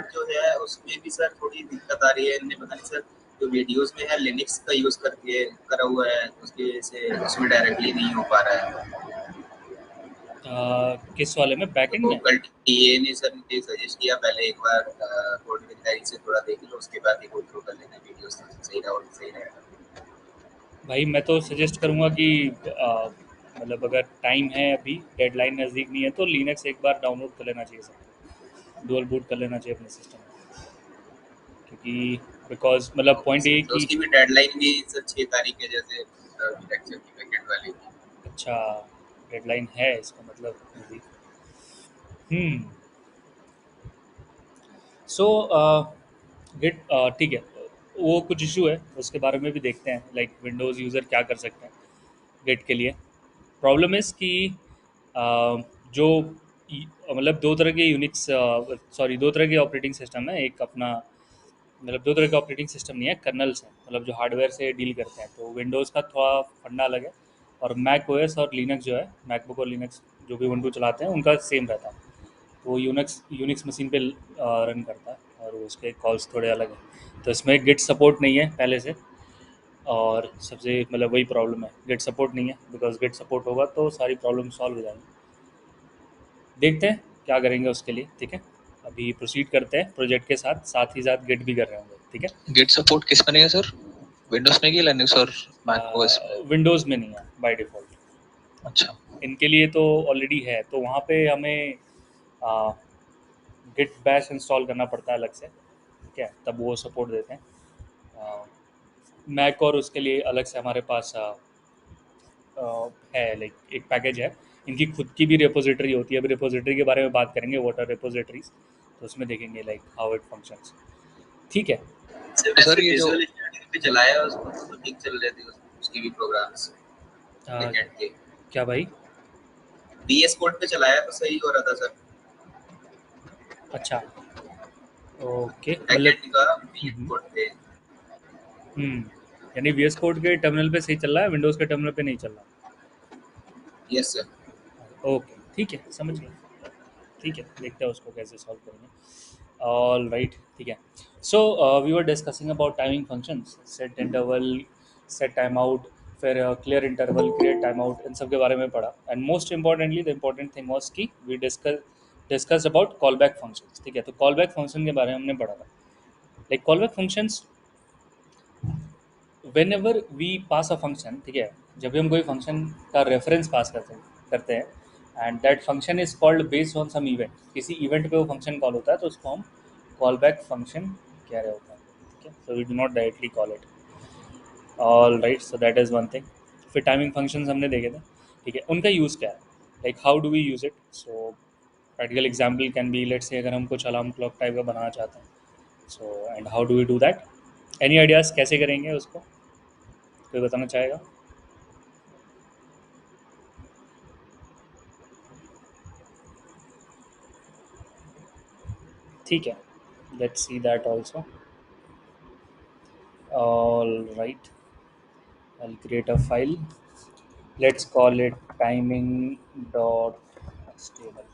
But जो है उसमें भी सर थोड़ी दिक्कत आ रही है। इनने पता नहीं सर जो वीडियोस में है लिनक्स का यूज करके करा हुआ है, उसकी वजह से उसमें डायरेक्टली नहीं हो पा रहा है। किस वाले में, बैकएंड तो में? कल टीए ने सर मुझे सजेस्ट किया पहले एक बार कोड विद से थोड़ा देख लो, उसके बाद ही गो थ्रू कर लेना वीडियोस, तो सही रहा, और सही रहेगा। भाई मैं तो सजेस्ट करूँगा कि मतलब अगर टाइम है, अभी डेडलाइन नज़दीक नहीं है, तो लिनक्स एक बार डाउनलोड कर लेना चाहिए सबको, डुअल बूट कर लेना चाहिए अपने सिस्टम में। क्योंकि बिकॉज मतलब ओके पॉइंट ये सर, है तो कि उसकी भी डेडलाइन भी सर 6 तारीख है, जैसे लेक्चर की बैकेंड वाली की। अच्छा, डेडलाइन है इसका मतलब नज़दीक। हम्म। सो गिट, ठीक है, वो कुछ इशू है उसके बारे में भी देखते हैं, लाइक विंडोज़ यूज़र क्या कर सकते हैं गिट के लिए। प्रॉब्लम इज़ कि जो मतलब दो तरह के यूनिक्स, सॉरी, दो तरह के ऑपरेटिंग सिस्टम है। एक अपना, मतलब दो तरह के ऑपरेटिंग सिस्टम नहीं है, कर्नल्स हैं, मतलब जो हार्डवेयर से डील करते हैं। तो विंडोज़ का थोड़ा फंडा अलग है, और मैक ओएस और लिनक्स जो है, मैकबुक और लिनक्स जो भी विंडो चलाते हैं उनका सेम रहता है। तो वो यूनिक्स यूनिक्स मशीन पे रन करता है, और उसके कॉल्स थोड़े अलग हैं। तो इसमें गिट सपोर्ट नहीं है पहले से, और सबसे मतलब वही प्रॉब्लम है, गिट सपोर्ट नहीं है। बिकॉज गिट सपोर्ट होगा तो सारी प्रॉब्लम सॉल्व हो जाएंगी। देखते हैं क्या करेंगे उसके लिए, ठीक है। अभी प्रोसीड करते हैं प्रोजेक्ट के साथ, साथ ही साथ गिट भी कर रहे होंगे, ठीक है। गिट सपोर्ट किस में नहीं है सर? विंडोज में कि लिनक्स और मैक ओएस में? विंडोज़ में नहीं है बाय डिफ़ॉल्ट। अच्छा। इनके लिए तो ऑलरेडी है, तो वहाँ पे हमें गिट बैश इंस्टॉल करना पड़ता है अलग से, ठीक है, तब वो सपोर्ट देते हैं। मैक और उसके लिए अलग से हमारे पास है, लाइक एक पैकेज है। इनकी खुद की भी रिपोजिटरी होती है। अभी रिपोजिटरी के बारे में बात करेंगे, व्हाट आर रिपोजिटरीज, तो उसमें देखेंगे लाइक हाउ इट फंक्शंस, ठीक है। सर ये जो विजुअल स्टूडियो पे चलाया उसको तो ठीक चल रहे थे उसकी भी प्रोग्राम्स अ, बैकएंड के। क्या भाई? बीएस कोड पे चलाया तो सही हो रहा था सर, अच्छा, ओके, मतलब बैकएंड का बीएस हम्म कोड पे। हम्म, यानी वी एस कोड के टर्मिनल पे सही चल रहा है, विंडोज़ के टर्मिनल पे नहीं चल रहा। Yes sir. ओके, ठीक है, समझ गया। ठीक है, देखते हैं उसको कैसे सॉल्व करेंगे। ऑल राइट, ठीक है। So we were discussing about timing functions, set interval, set time out, फिर clear interval, create time out, इन सब के बारे में पढ़ा। And most importantly the important thing was कि we discuss about call back functions, ठीक है। तो कॉल बैक फंक्शन के बारे में हमने पढ़ा था, like call back functions whenever we pass a function, ठीक है, जब भी हम कोई फंक्शन का रेफरेंस पास करते हैं and that function is called based on some event, किसी इवेंट पे वो फंक्शन कॉल होता है, तो उसको हम कॉल बैक फंक्शन कह रहे होते हैं, ठीक है। So we do not directly call it. All right, so that is one thing. फिर टाइमिंग फंक्शंस हमने देखे थे, ठीक है, उनका यूज़ क्या है, like how do we use it. So practical example can be, let's say अगर हम कुछ अलार्म क्लॉक टाइप का बनाना चाहते हैं, so and how do we do that, any ideas कैसे करेंगे उसको, कोई बताना चाहेगा? ठीक है, let's see that also. All right, I'll create a file. Let's call it timing dot stable.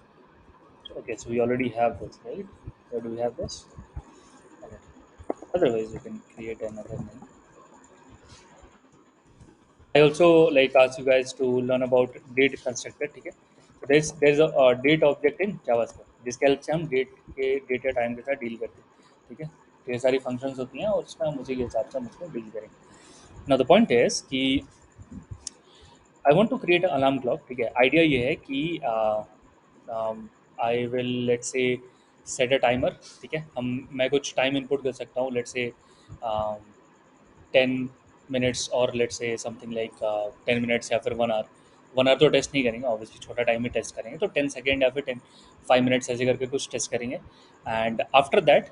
Okay, so we already have this, right? Where do we have this? Okay. Otherwise you can create another name. I also like ask you guys to learn about date constructor, ठीक है। So there's a date object in JavaScript, जिसके help से हम date या time के साथ deal करते हैं, ठीक है। तो ये सारी फंक्शंस होती हैं, और उसमें हम उसी के हिसाब से हम उसको डील करेंगे। नाउ द पॉइंट इज कि I want to create alarm clock, ठीक है। आइडिया ये है कि I will let's say set a timer, ठीक है। हम मैं कुछ टाइम इनपुट कर सकता हूँ, लेट्स से 10 मिनट्स, और let's say something like 10 minutes, या फिर 1 आवर। 1 आवर तो टेस्ट नहीं करेंगे ऑब्वियसली, छोटा टाइम ही टेस्ट करेंगे, तो 10 सेकेंड या फिर 5 मिनट्स ऐसे करके कुछ टेस्ट करेंगे। And after that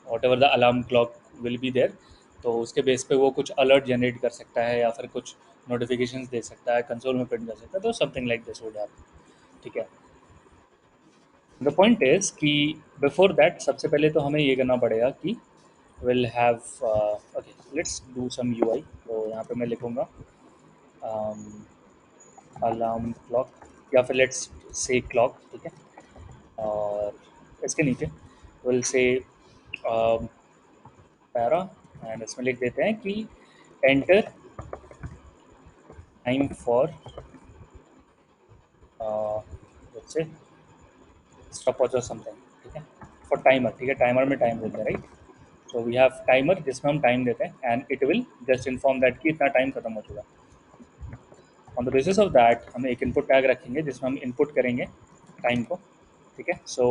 whatever the alarm clock will be there, तो उसके बेस पे वो कुछ अलर्ट जनरेट कर सकता है, या फिर कुछ नोटिफिकेशंस दे सकता है, कंसोल में प्रिंट कर सकता है, तो something like this would happen, ठीक है। द पॉइंट इज कि बिफोर दैट सबसे पहले तो हमें ये करना पड़ेगा कि will have, okay, let's do some UI. तो यहाँ पे मैं लिखूँगा अलार्म क्लॉक, या फिर लेट्स से क्लॉक, ठीक है। और इसके नीचे विल से पैरा, एंड इसमें लिख देते हैं कि enter time for let's say stopwatch और समथिंग, ठीक है, फॉर टाइमर, ठीक है, टाइमर में टाइम देते हैं, right. So we have timer जिसमें हम टाइम देते हैं and it will just inform that कि इतना टाइम खत्म हो चुका। On the basis of that हम एक इनपुट टैग रखेंगे जिसमें हम इनपुट करेंगे टाइम को, ठीक है। सो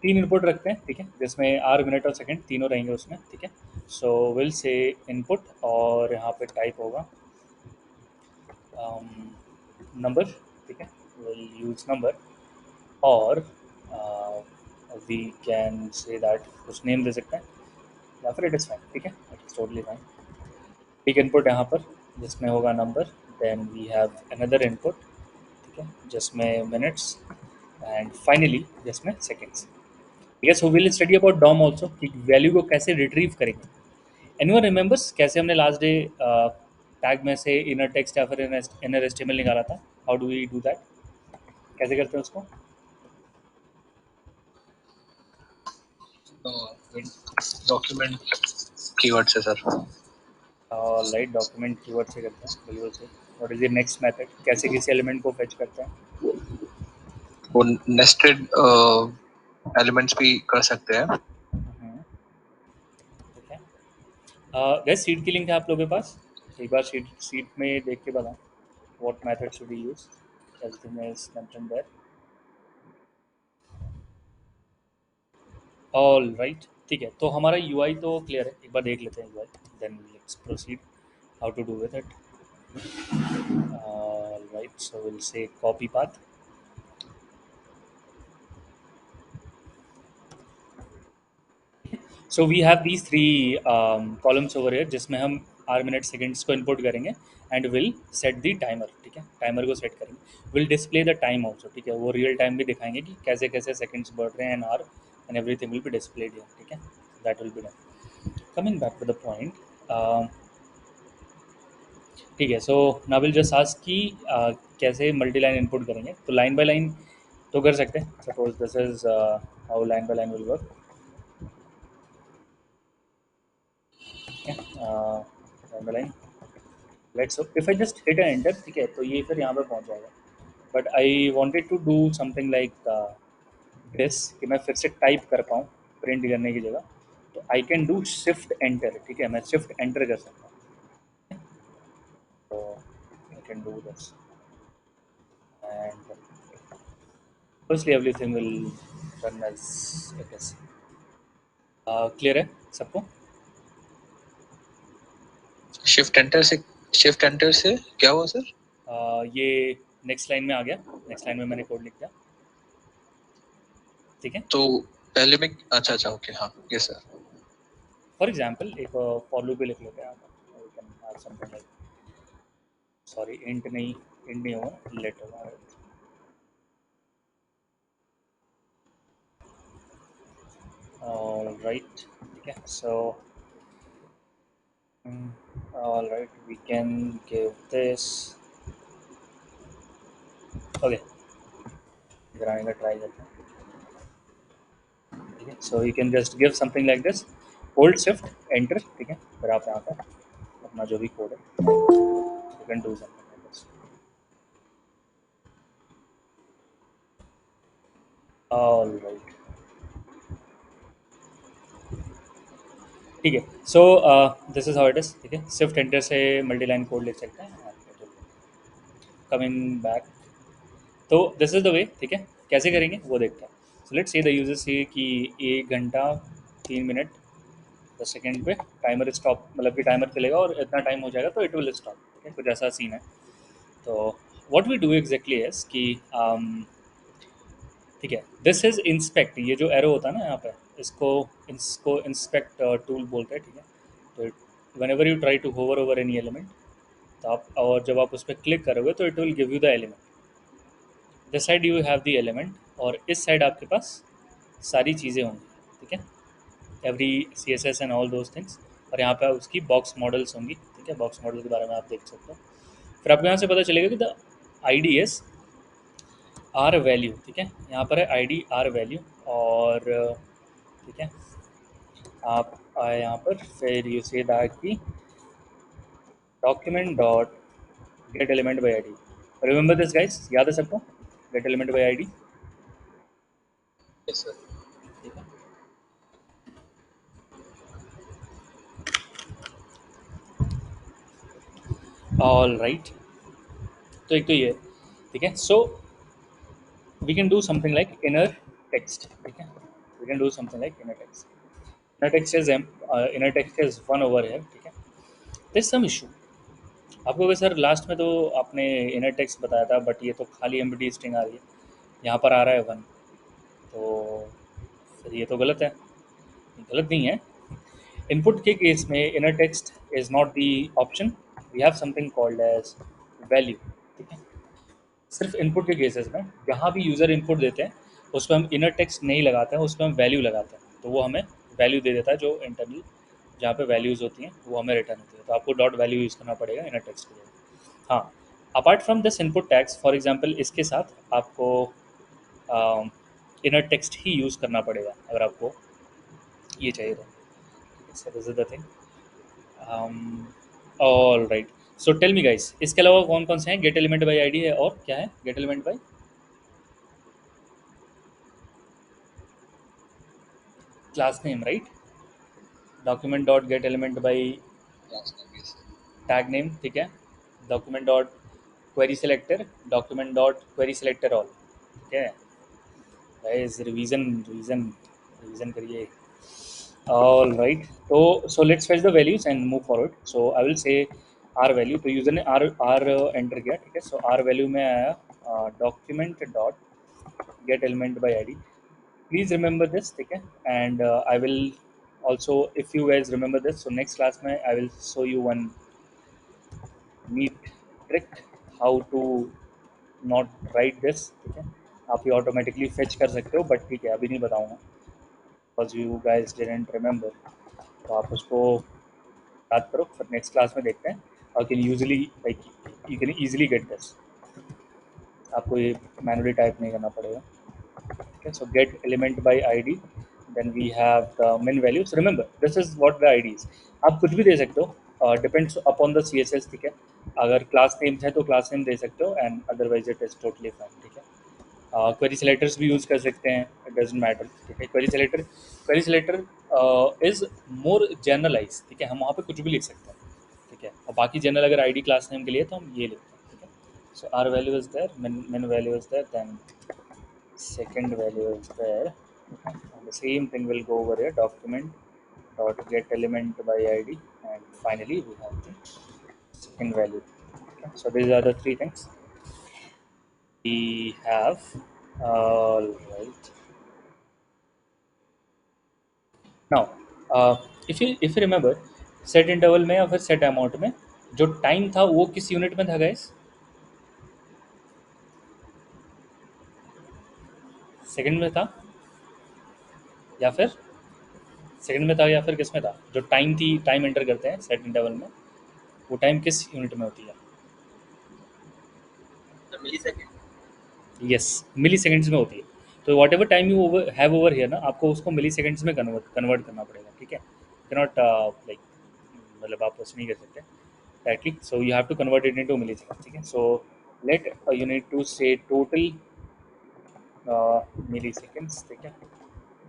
तीन इनपुट रखते हैं, ठीक है, जिसमें आर, मिनट और सेकंड तीनों रहेंगे उसमें, ठीक है। सो विल से इनपुट, और यहाँ पे टाइप होगा नंबर, ठीक है, विल यूज नंबर, और वी कैन से दैट कुछ नेम दे सकते हैं या फिर इट इज़ फाइन, ठीक है, इट इज़ टोटली फाइन। एक इनपुट यहाँ पर जिसमें होगा number, then we have another input, ठीक है, जिसमें मिनट्स, एंड फाइनली जिसमें seconds. Yes, we will study about DOM also कि वैल्यू को कैसे रिट्रीव करेंगे। एनीवन रिमेंबर्स कैसे हमने लास्ट डे टैग में से इनर टेक्स्ट या फिर इनर एस्टिमल निकाला था? How do we do that? कैसे करते हैं उसको? डॉक्यूमेंट कीवर्ड से सर। लाइट डॉक्यूमेंट कीवर्ड से करते हैं, बिल्कुल से। What is the next method, कैसे किसी एलिमेंट को फेच करते हैं? वो नेस्टेड एलिमेंट्स भी कर सकते हैं। ठीक है, गैस सीट की लिंक है आप लोगों के पास? एक बार सीट सीट में देख के बताओ what method should we use, everything is mentioned there. All right, ठीक है, तो हमारा यूआई तो क्लियर है, एक बार देख लेते हैं UI, then let's proceed how to do with it. Right, so will say copy path, so we have these three columns over here जिसमें हम आर, मिनट, सेकंड्स को इनपुट करेंगे and will set the timer, ठीक है, timer को set करेंगे। Will display the time also, ठीक है, वो रियल टाइम भी दिखाएंगे कि कैसे कैसे सेकंड्स बढ़ रहे हैं, and hour and everything will be displayed here, ठीक है, that will be done. Coming back to the point, ठीक है, so now will just ask कि कैसे मल्टी लाइन इनपुट करेंगे, तो लाइन बाय लाइन तो कर सकते हैं। Suppose this is how line by line will work, line by line, let's if I just hit enter, ठीक है, तो ये फिर यहाँ पे पहुँच जाएगा। But I wanted to do something like this कि मैं फिर से टाइप कर पाऊँ प्रिंट करने की जगह, तो I can do shift enter, ठीक है, मैं शिफ्ट एंटर कर सकता हूँ, तो I can do this and firstly everything will run as it is. Clear है सबको? शिफ्ट एंटर से क्या हुआ सर? ये नेक्स्ट लाइन में आ गया, नेक्स्ट लाइन में मैंने कोड लिख दिया, ठीक है। तो पहले में अच्छा अच्छा ओके हाँ यस सर। फॉर एग्जाम्पल एक फॉर लूप भी लिख लेते हैं, you can have something like, sorry int नहीं, इंट नहीं होगा, लेट होगा, राइट, ठीक है। सो all right, we can give this, okay, इधर आने का ट्राई करते हैं, ठीक है। So you can just give something like this, hold shift enter, ठीक है, फिर आप यहाँ पर अपना जो भी कोड है you can do something like this. All right, ठीक है। So this is how it is, ठीक है, शिफ्ट एंटर से मल्टी लाइन कोड लिख सकते हैं। कमिंग बैक, तो दिस इज द वे, ठीक है, कैसे करेंगे वो देखते हैं। सो लेट्स से द यूजर से कि 1 घंटा 3 मिनट 10 सेकेंड पे टाइमर स्टॉप, मतलब कि टाइमर चलेगा और इतना टाइम हो जाएगा तो इट विल स्टॉप, ठीक है, कुछ ऐसा सीन है। तो what we do exactly is कि ठीक है, दिस इज इंस्पेक्ट, ये जो एरो होता है ना यहाँ पे, इसको इसको इंस्पेक्ट टूल बोलते हैं, ठीक है। तो whenever you try to hover over any element, तो आप, और जब आप उस पर क्लिक करोगे तो it will give you the element, this side you have the element, और इस साइड आपके पास सारी चीज़ें होंगी, ठीक है, every C S S and all those things, और यहाँ पे उसकी बॉक्स मॉडल्स होंगी, ठीक है, बॉक्स मॉडल के बारे में आप देख सकते हो। फिर आपको यहाँ से पता चलेगा कि the I D is hour value, ठीक है, यहाँ पर है आई डी आर वैल्यू, और ठीक है। आप आए यहाँ पर, फिर यू से दैट कि document dot get element by ID. Remember this guys, याद है सबको gate element by ID? Yes sir. ठीक है। ऑल राइट, तो एक तो ये, ठीक है। So we can do something like inner text, ठीक है। We can do something like inner text. Inner text is one over है, ठीक है। दिस सम इशू आपको कि सर लास्ट में तो आपने इनर टेक्स्ट बताया था, बट ये तो खाली एम्प्टी स्ट्रिंग आ रही है, यहाँ पर आ रहा है वन, तो फिर ये तो गलत है। गलत नहीं है। इनपुट के केस में inner text is not the option, we have something called as value, ठीक है। सिर्फ इनपुट के केसेस में जहाँ भी यूज़र इनपुट देते हैं उस पर हम इनर टेक्स्ट नहीं लगाते हैं, उस पर हम वैल्यू लगाते हैं, तो वो हमें वैल्यू दे देता है, जो इंटरनल जहाँ पे वैल्यूज़ होती हैं वो हमें रिटर्न होती है, तो आपको डॉट वैल्यू यूज़ करना पड़ेगा इनर टेक्स्ट के लिए। हाँ, apart from this input tags, for example इसके साथ आपको इनर टेक्स्ट ही यूज़ करना पड़ेगा अगर आपको ये चाहिए तो। So this is the thing. All right, so tell me guys, इसके अलावा कौन कौन से हैं? गेट एलिमेंट बाई आईडी है, और क्या है? Get element by class name, right? Document dot get element by class name, yes sir. Tag name, ठीक है। Document dot query selector, document dot query selector all, ठीक है। गाइस रिवीजन रिवीजन रिवीजन करिए। All right, तो so let's fetch the values and move forward. So I will say hour value, तो user ने hour hour enter किया, ठीक है। So are value में आया document dot get element by ID. Please remember this, ठीक है। And I will also, if you guys remember this, so next class में I will show you one neat trick how to not write this, ठीक है। आप ये automatically fetch कर सकते हो, बट ठीक है अभी नहीं बताऊंगा, because you guys didn't remember, तो आप उसको याद करो, फिर नेक्स्ट क्लास में देखते हैं। और can usually like you can easily get this, आपको ये मैनुअली टाइप नहीं करना पड़ेगा, ठीक है। सो gate element by id, then we have the min values, remember this is what the id is। आप कुछ भी दे सकते हो, डिपेंड्स अपॉन द css, ठीक है। अगर क्लास नेम है तो क्लास नेम दे सकते हो, and otherwise it is totally fine, ठीक है। क्वेरी सेलेक्टर्स भी यूज़ कर सकते हैं, इट डजेंट मैटर, ठीक है। Query selector is more generalize, ठीक है। हम वहाँ पे कुछ भी लिख सकते हैं, ठीक है। और बाकी जनरल अगर आईडी क्लास नेम के लिए तो हम ये लिखते हैं, ठीक है। So are value is there, min value is there, then second value is there, okay. And the same thing will go over here, document dot get element by id, and finally we have the second value, okay. So these are the three things we have. All right, now if you remember, set interval में या फिर set amount में जो time था वो किस unit में था गाइस? सेकंड में था या फिर सेकंड में था या फिर किस में था? जो टाइम थी, टाइम एंटर करते हैं सेट इंटरवल में, वो टाइम किस यूनिट में होती है? तो मिली सेकेंड। यस, मिली सेकेंड्स में होती है। तो what ever time you have over here ना, आपको उसको मिली सेकेंड्स में कन्वर्ट करना पड़ेगा, ठीक है। कैनॉट लाइक, मतलब आप उसमें नहीं कर सकते directly, so you have to convert it into milliseconds, ठीक है। So let you need to say total milliseconds, ठीक है।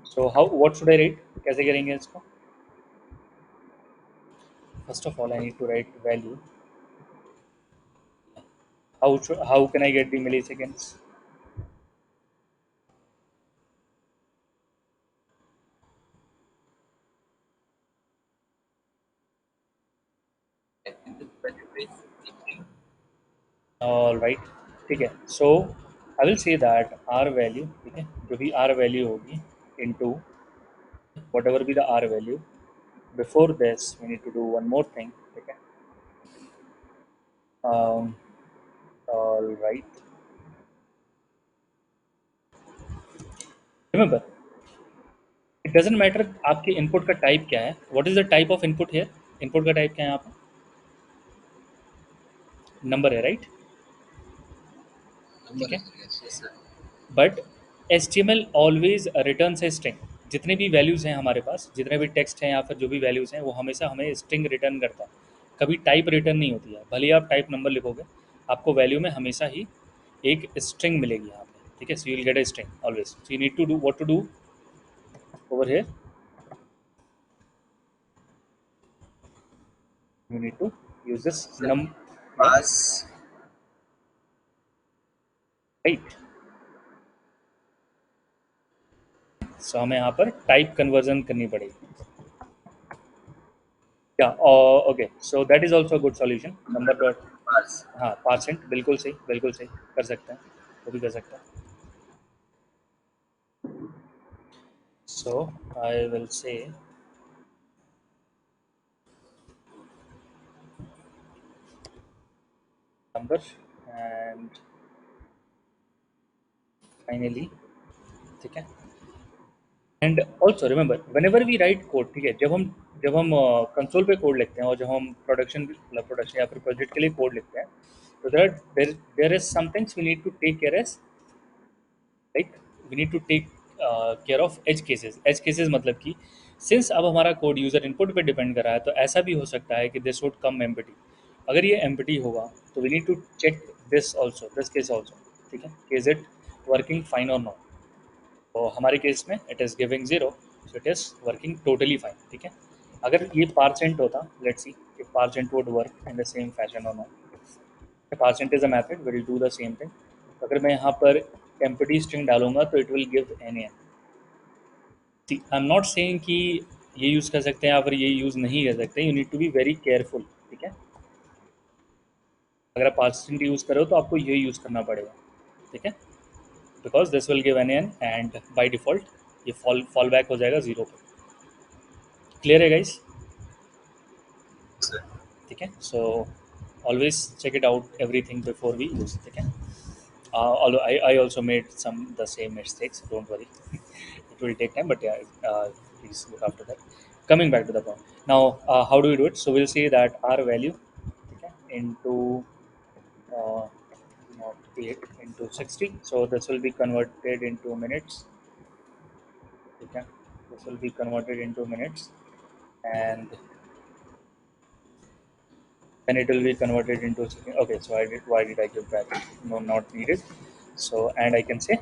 So how, what should I write, कैसे करेंगे इसको? First of all I need to write value, how can I get the milliseconds? All right, ठीक है। So I will say that R value, ठीक है, जो भी आर वैल्यू होगी into what ever be the hour value, before this we need to do one more thing, ठीक है। All right, remember it doesn't matter आपके input का type क्या है, what is the type of input here, input का type क्या है यहाँ पे? नंबर है, राइट? ठीक नंबर है, है sir, yes. Yes sir. But HTML always returns a string, जितने भी वैल्यूज़ हैं हमारे पास, जितने भी टेक्स्ट हैं या फिर जो भी वैल्यूज़ हैं, वो हमेशा हमें स्ट्रिंग रिटर्न करता है, कभी टाइप रिटर्न नहीं होती है। भले ही आप टाइप नंबर लिखोगे, आपको वैल्यू में हमेशा ही एक स्ट्रिंग मिलेगी यहाँ पे, ठीक है। So you will get a string always. So you need to do what to do over here, you need to use this sir num, yeah, parse right। So हमें यहाँ पर टाइप कन्वर्जन करनी पड़ेगी, या okay. So that is also good solution, number dot, parse हाँ percent, बिल्कुल सही, बिल्कुल सही, कर सकते हैं, वो भी कर सकते हैं। So I will say number and finally, ठीक है। And also remember when we write code, ठीक है, जब हम कंसोल पे कोड लिखते हैं और जब हम प्रोडक्शन या फिर प्रोजेक्ट के लिए कोड लिखते हैं, तो there is somethings we need to take care edge, like we need to take care of edge cases. Edge cases मतलब कि सिंस अब हमारा कोड यूज़र इनपुट पे डिपेंड कर रहा है, तो ऐसा भी हो सकता है कि दिस वुड कम एम्पटी। अगर ये एम्पटी होगा तो we need to check this also, this case also, ठीक है, इज इट वर्किंग फाइन और नॉट। तो हमारे केस में it is giving zero, so it is working totally fine, ठीक है। अगर ये परसेंट होता, let's see if percent would work in the same fashion और not. Percent is a method will do the same thing. अगर मैं यहाँ पर एम्पटी स्ट्रिंग डालूंगा तो it will give N N. I am not saying कि ये use कर सकते हैं या फिर ये यूज़ नहीं कर सकते, you need to be very careful, ठीक है। अगर आप परसेंट यूज़ करो तो आपको ये यूज़ करना पड़ेगा, ठीक है, because this will give N N and by default ये फॉल बैक हो जाएगा ज़ीरो पर। क्लियर है गाइस, सर ठीक है। So always check it out everything before we use, ठीक है। Although I also made some the same mistakes, don't worry. It will take time, but yeah, please look after that. Coming back to the point now, how do we do it? So we'll say that our value, okay, into not 8 into 60, so this will be converted into minutes, okay. This will be converted into minutes, and then it will be converted into second. Okay, so why did I give that? No, not needed. So and I can say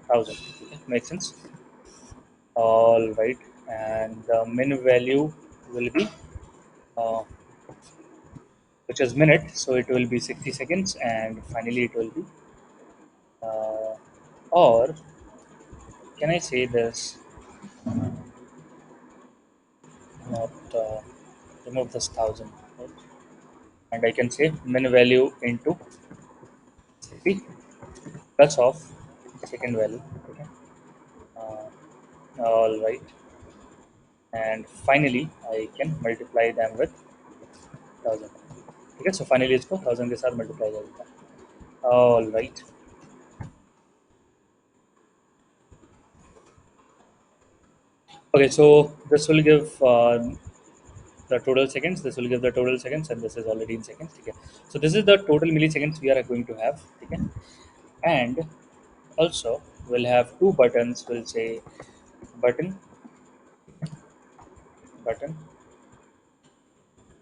1000, okay, makes sense. All right, and the min value will be uh, which is minute, so it will be 60 seconds, and finally it will be uh, or can I say this, not remove this 1000, right? And I can say min value into 60 plus of second value, okay. All right, and finally I can multiply them with 1000, ठीक है। So finally इसको 1000 के साथ multiply कर देता है। All right, okay, so this will give the total seconds, this will give the total seconds, and this is already in seconds, ठीक है। So this is the total milliseconds we are going to have, ठीक है। And also we'll have two buttons, we'll say button, button,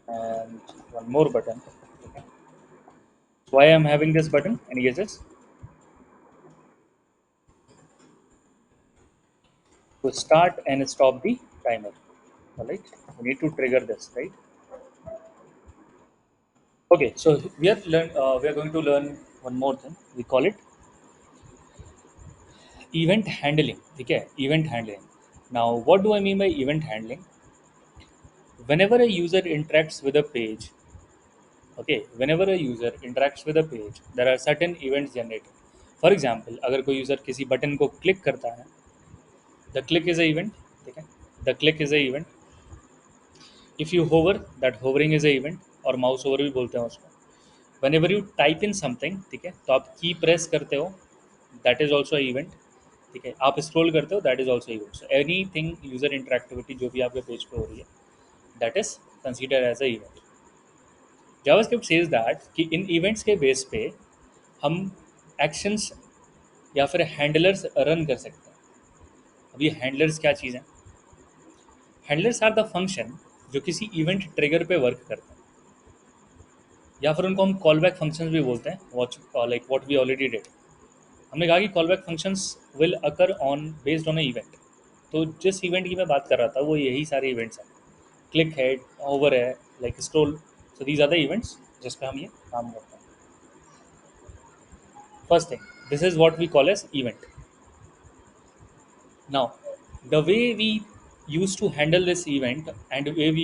and one more button, okay. Why I'm having this button? Any guesses? To start and stop the timer, all right. We need to trigger this, right? Okay, so we are going to learn one more thing, we call it event handling, ठीक है, event handling. Now what do I mean by event handling? Whenever a user interacts with a page, okay, whenever a user interacts with a page, there are certain events generated. For example, अगर कोई user किसी button को click करता है, the click is a event, ठीक है, the click is a event. If you hover, that hovering is a event, और mouse over भी बोलते हैं उसको. Whenever you type in something, ठीक है, तो आप की प्रेस करते हो, that is also a event, ठीक है। आप स्क्रॉल करते हो, that is also event. So any thing user interactivity जो भी आपके पेज पे हो रही है, that is consider as a event. JavaScript says that कि इन इवेंट्स के बेस पे हम एक्शंस या फिर हैंडलर्स रन कर सकते हैं, अब ये हैंडलर्स क्या चीज़ है? हैंडलर्स आर द फंक्शन जो किसी इवेंट ट्रिगर पे वर्क करते हैं, या फिर उनको हम कॉल बैक फंक्शंस भी बोलते हैं, like what we already did. हमने कहा कि call back functions will occur on based on a event. तो जिस इवेंट की मैं बात कर रहा था वो यही सारे इवेंट्स हैं, क्लिक है, ओवर है, like scroll. So these are the events जिस पे हम ये काम करते हैं। First thing, this is what we call as event. Now, the way we used to handle this event and the way we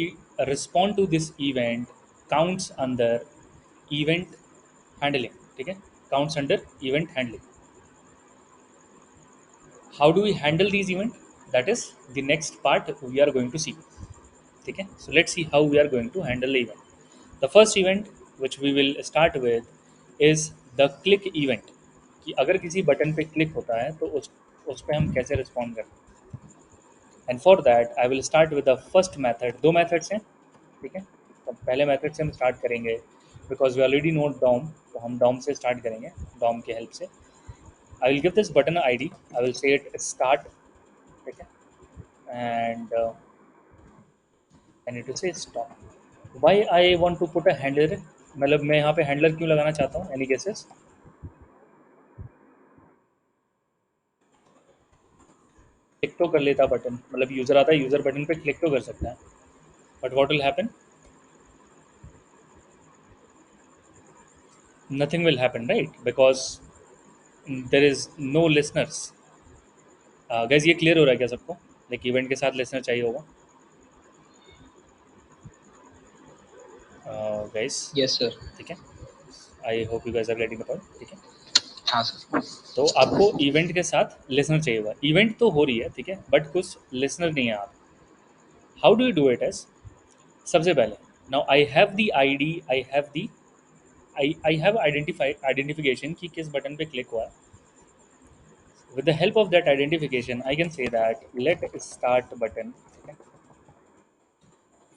respond to this event counts under event handling. ठीक है, counts under event handling. How do we handle these events? That is the next part we are going to see. ठीक है, so let's see how we are going to handle the event. The first event which we will start with is the click event. कि अगर किसी button पे click होता है तो उस पे हम कैसे रिस्पॉन्ड करते हैं। And for that I will start with the first method. दो मेथड्स हैं, ठीक है। तो पहले मेथड से हम स्टार्ट करेंगे because we already know DOM, तो हम डॉम से स्टार्ट करेंगे, डॉम की हेल्प से। I will give this button I D, I will say it start, ठीक है, and and it will say stop. Why I want to put a handler, मतलब मैं यहाँ पे हैंडलर क्यों लगाना चाहता हूँ, एनी केसेस? क्लिक तो कर लेता बटन, मतलब यूज़र आता है, यूज़र बटन पे क्लिक तो कर सकता है, but what will happen? Nothing will happen, right? Because there is no listeners. Gas ये क्लियर हो रहा है क्या सबको? लाइक इवेंट के साथ लिसनर चाहिए होगा गैस, Yes, sir. ठीक है। I hope you guys are getting the point, ठीक है। हाँ सर। तो आपको इवेंट के साथ लिसनर चाहिए होगा, इवेंट तो हो रही है, ठीक है, बट कुछ लिसनर नहीं है आप। How do you do it as? सबसे पहले, now I have the I D, I have identification कि किस बटन पे क्लिक हुआ है। With the help of that identification, I can say that let start button. Okay.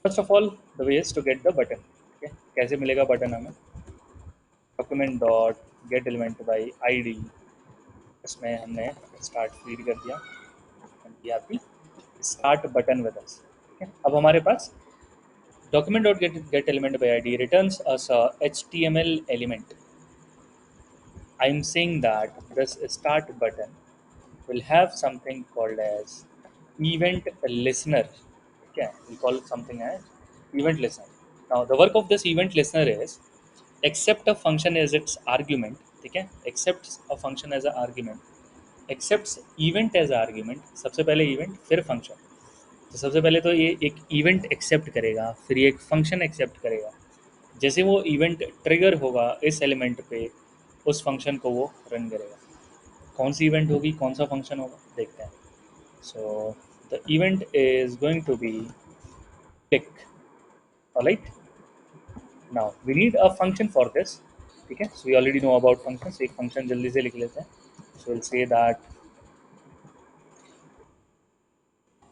First of all, the way is to get the button. Okay. कैसे मिलेगा button हमें? Document dot get element by ID, इसमें हमने start feed कर दिया, किया भी start button with us. ठीक है, अब हमारे पास document dot get element by ID returns us a HTML element. I'm saying that this start button will have something called as event listener. Okay, we call it something as event listener. Now the work of this event listener is accept a function as its argument. ठीक है, accepts a function as an argument, accepts event as an argument। सबसे पहले event फिर function। तो सबसे पहले तो ये एक event accept करेगा, फिर ये एक function accept करेगा। जैसे वो event trigger होगा इस element पे, उस function को वो run करेगा। कौन सी इवेंट होगी, कौन सा फंक्शन होगा, देखते हैं। So the event is going to be click, alright. Now we need a function for this, ठीक है। So we already know about functions, एक फंक्शन जल्दी से लिख लेते हैं। So will say that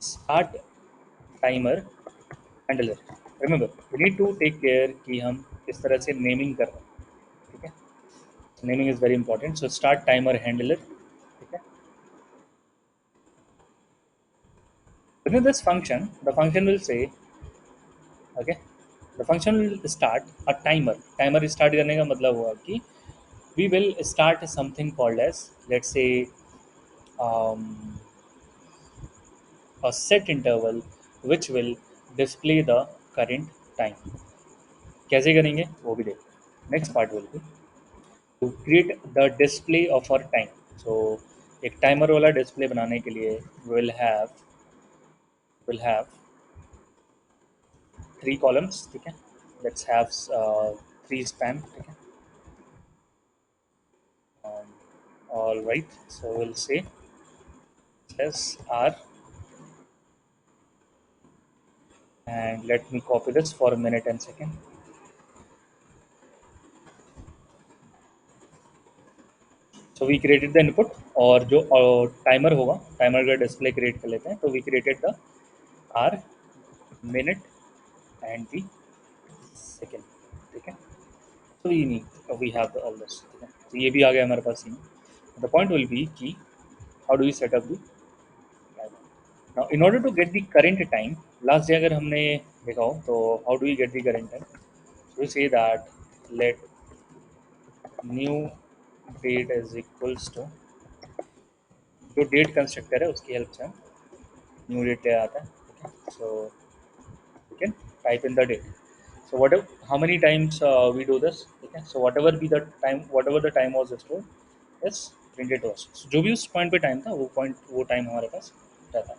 start timer handler. Remember we need to take care कि हम किस तरह से नेमिंग कर रहे हैं, ठीक है। Naming is very important. So start timer handler, ठीक है। Within this function, the function will say, okay, the function will start a timer. Timer start करने का मतलब हुआ कि we will start something called as, let's say, um, a set interval which will display the current time. कैसे करेंगे वो भी देखो। Next part will be to create the display of our time. So एक टाइमर वाला display बनाने के लिए विल हैव 3 कॉलम्स, ठीक है। लेट्स हैव 3 स्पैन, ठीक है। All right, so we'll say SR, and let me copy this for a minute and second. So we created the input, और जो टाइमर होगा, टाइमर का डिस्प्ले क्रिएट कर लेते हैं। तो we created the R, minute and the second, ठीक है। So we have all this, ठीक है। तो ये भी आ गया हमारे पास। The point will be कि how do we set up the now in order to get the current time, last day अगर हमने देखा हो तो how do we get the current time? We say that let new date is equals to, जो date constructor है उसकी help से हम न्यू डेट ले आता है, ठीक है। सो you can type in the date. So whatever, how many times we do this, ठीक है। So whatever be the time, whatever the time was stored is printed to us. So जो भी उस पॉइंट पे टाइम था वो point वो time हमारे पास रहता है।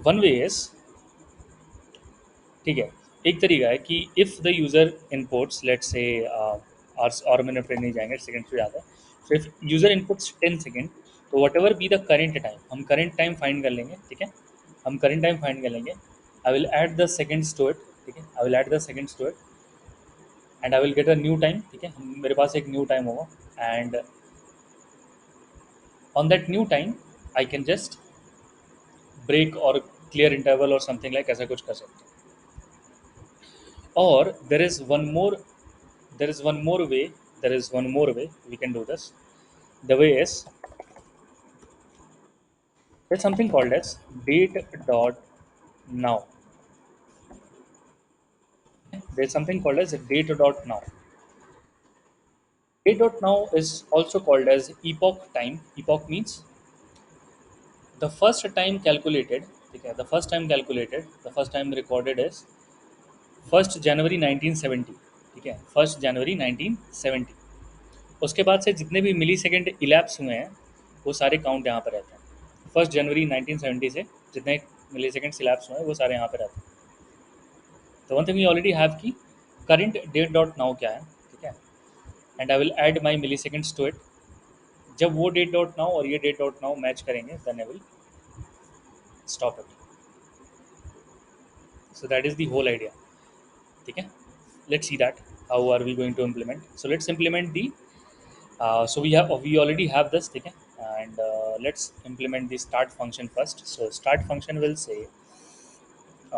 वन वे इज, ठीक है, एक तरीका है कि if the user inputs let's say hours और मिनट पे नहीं जाएंगे, सेकंड्स पे जाता है। So if user inputs 10 second, तो whatever be the current time, हम करेंट टाइम फाइंड कर लेंगे, ठीक है। हम करेंट टाइम फाइंड कर लेंगे, I will add the seconds to it, ठीक है। I will add the seconds to it and I will get a new time, ठीक है। मेरे पास एक न्यू टाइम होगा and on that new time I can just break और clear interval और समथिंग लाइक ऐसा कुछ कर सकते हैं। और there is one more way, there is one more way we can do this. The way is, there's something called as date dot now. There's something called as date dot now. Date dot now is also called as epoch time. Epoch means the first time calculated, okay, the first time recorded is 1 जनवरी 1970, ठीक है, 1 जनवरी 1970। उसके बाद से जितने भी मिली second elapse हुए हैं वो सारे काउंट यहाँ पर रहते हैं। 1 जनवरी 1970 से जितने मिली सेकेंड इलैप्स हुए हैं वो सारे यहाँ पर रहते हैं। तो one thing we already have की करंट डेट डॉट नाउ क्या है, ठीक है, and I will add my milliseconds to it. जब वो डेट डॉट नाउ और ये डेट डॉट नाउ मैच करेंगे then I will stop it. So that is the whole idea, ठीक है। Let's see that how are we going to implement. So let's implement the so we already have this, okay, and let's implement the start function first. So start function will say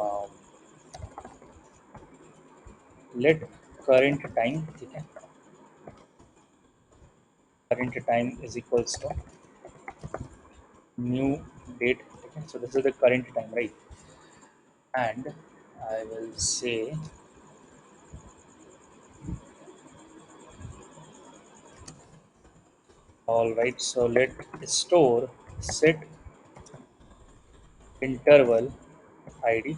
uh, let current time, okay, current time is equals to new date, okay. So this is the current time, right? And I will say all right, so let store set interval id,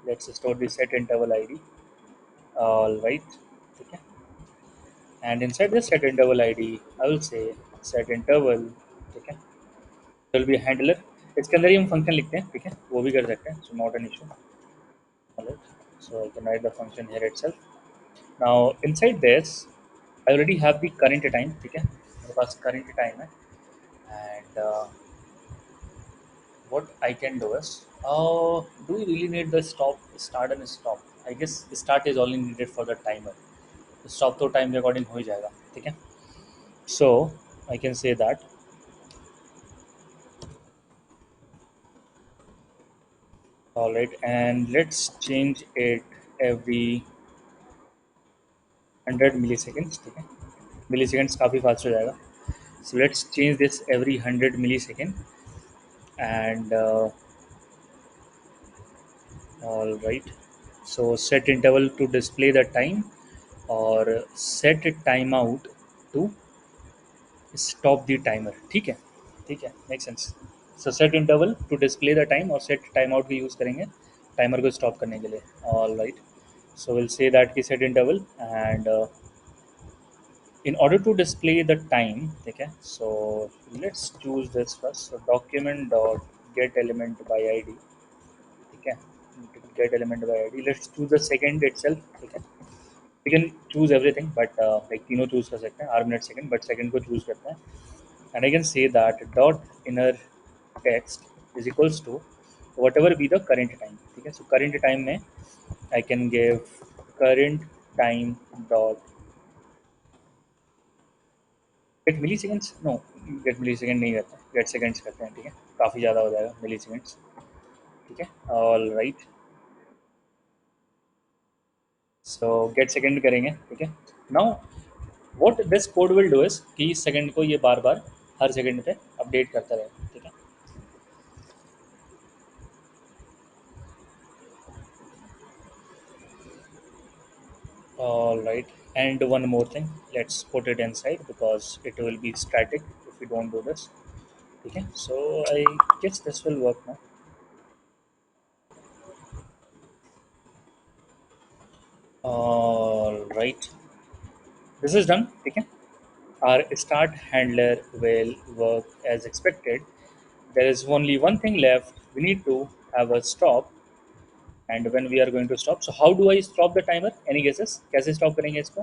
let's store the set interval id, all right, okay. And inside the set interval id I will say set interval, ठीक है, will be handler। इसके अंदर ही हम function लिखते हैं, ठीक है, वो भी कर सकते हैं, so not an issue, alright। So I can write the function here itself। Now inside this I already have the current time, ठीक है, मेरे पास current time है। And what I can do is, do we really need the start and stop? I guess start is only needed for the timer, stop तो time के according हो ही जाएगा, ठीक है। So I can say that, all right, and let's change it every 100 milliseconds, ठीक है, milliseconds काफ़ी fast हो जाएगा। So let's change this every 100 millisecond and all right, so set interval to display the time और set timeout to stop the timer, ठीक है, ठीक है, make sense. So set interval to display the time और set time out भी use करेंगे timer को stop करने के लिए, all right. So we'll say that की set interval and in order to display the time, okay, so let's choose this first। So document dot get element by id, okay, get element by id, let's choose the second itself, okay। we can choose everything but like तीनों choose कर सकते हैं, hour minute second, but second को choose करते हैं। And I can say that dot inner text is equals to whatever be the current time, ठीक है। So current time में I can give current time dot get milliseconds, no, get millisecond नहीं करते हैं, get seconds करते हैं, ठीक है, काफ़ी ज़्यादा हो जाएगा milliseconds, ठीक है, all right। So get second करेंगे, ठीक है। Now what this code will do is कि इस सेकंड को ये बार बार हर सेकंड पे अपडेट करता रहेगा, ठीक है। All right, and one more thing, let's put it inside because it will be static if we don't do this. Okay, so I guess this will work now. All right, this is done. Okay, our start handler will work as expected. There is only one thing left. We need to have a stop, and when we are going to stop. So how do I stop the timer? Any guesses? कैसे stop करेंगे इसको?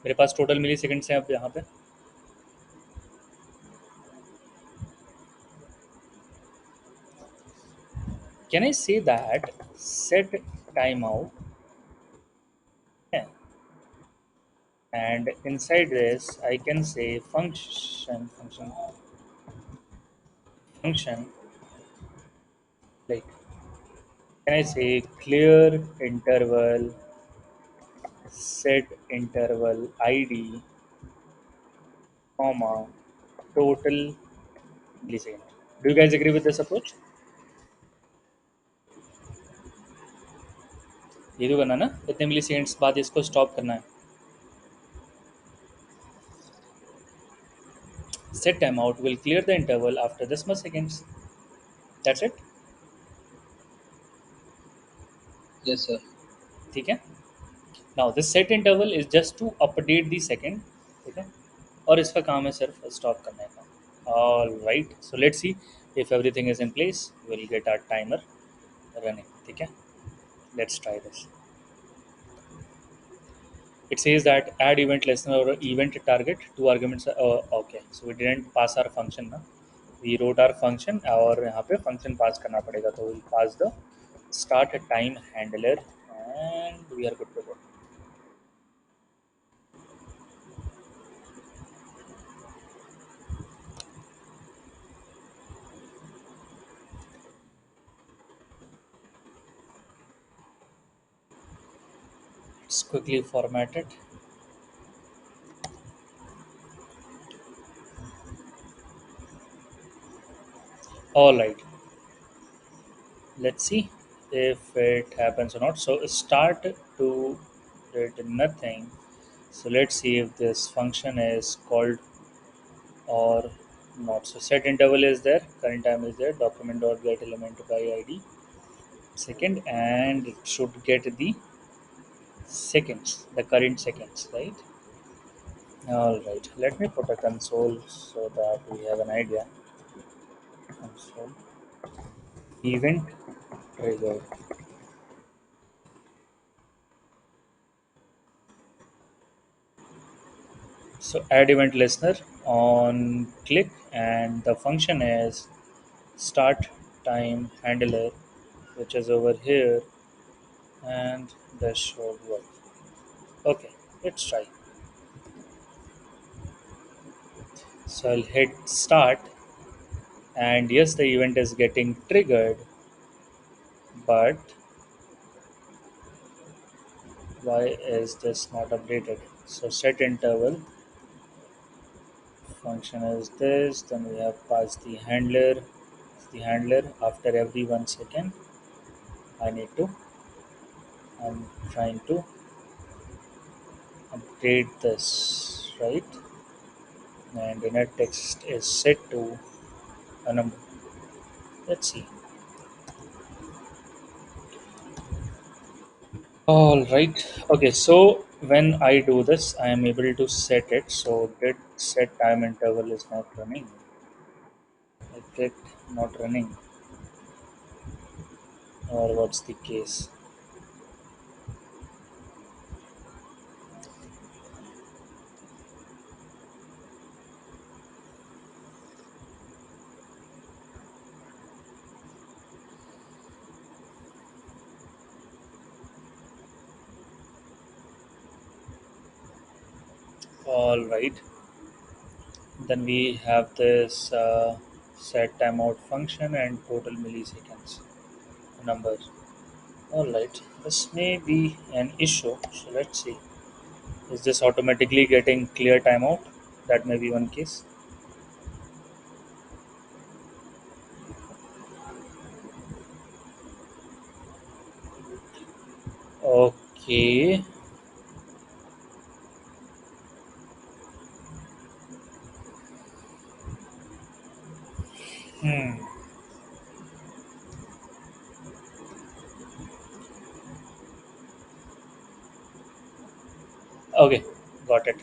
मेरे पास total मिली seconds हैं अब यहाँ पे। Can I say that set timeout, and inside this I can say function like, can I say clear interval set interval id comma total millisecond. Do you guys agree with this approach? ये तो करना ना, इतने मिली seconds बाद इसको stop करना है। Set timeout will clear the interval after this much seconds. That's it. Yes, sir. ठीक है। Now this set interval is just to update the second, ठीक है, और इसका काम है सिर्फ स्टॉप करने का। All right, so let's see if everything is in place. We'll get our timer running, ठीक है। Let's try this. It says that add event listener or event target, two arguments. Okay, so we didn't pass our function ना, we wrote our function और यहाँ पे function pass करना पड़ेगा, तो we'll pass the start time handler and we are good to go. Let's quickly format it. All right, let's see if it happens or not. So start to did nothing. So let's see if this function is called or not. So set interval is there, current time is there, document dot get element by id second, and it should get the seconds, the current seconds, right? All right, let me put a console so that we have an idea. Console event trigger. So add event listener on click, and the function is start time handler, which is over here, and this should work. Okay, let's try. So I'll hit start, and yes, the event is getting triggered, but why is this not updated? So set interval function is this, then we have passed the handler after every 1 second. I need to, I'm trying to update this, right? And inner text is set to a number. Let's see. All right. Okay. So when I do this, I am able to set it. So did set time interval is not running. Is it not running, or what's the case? All right. Then we have this set timeout function and total milliseconds number. All right, this may be an issue. So let's see. Is this automatically getting clear timeout? That may be one case. Okay. Hmm. Okay, got it.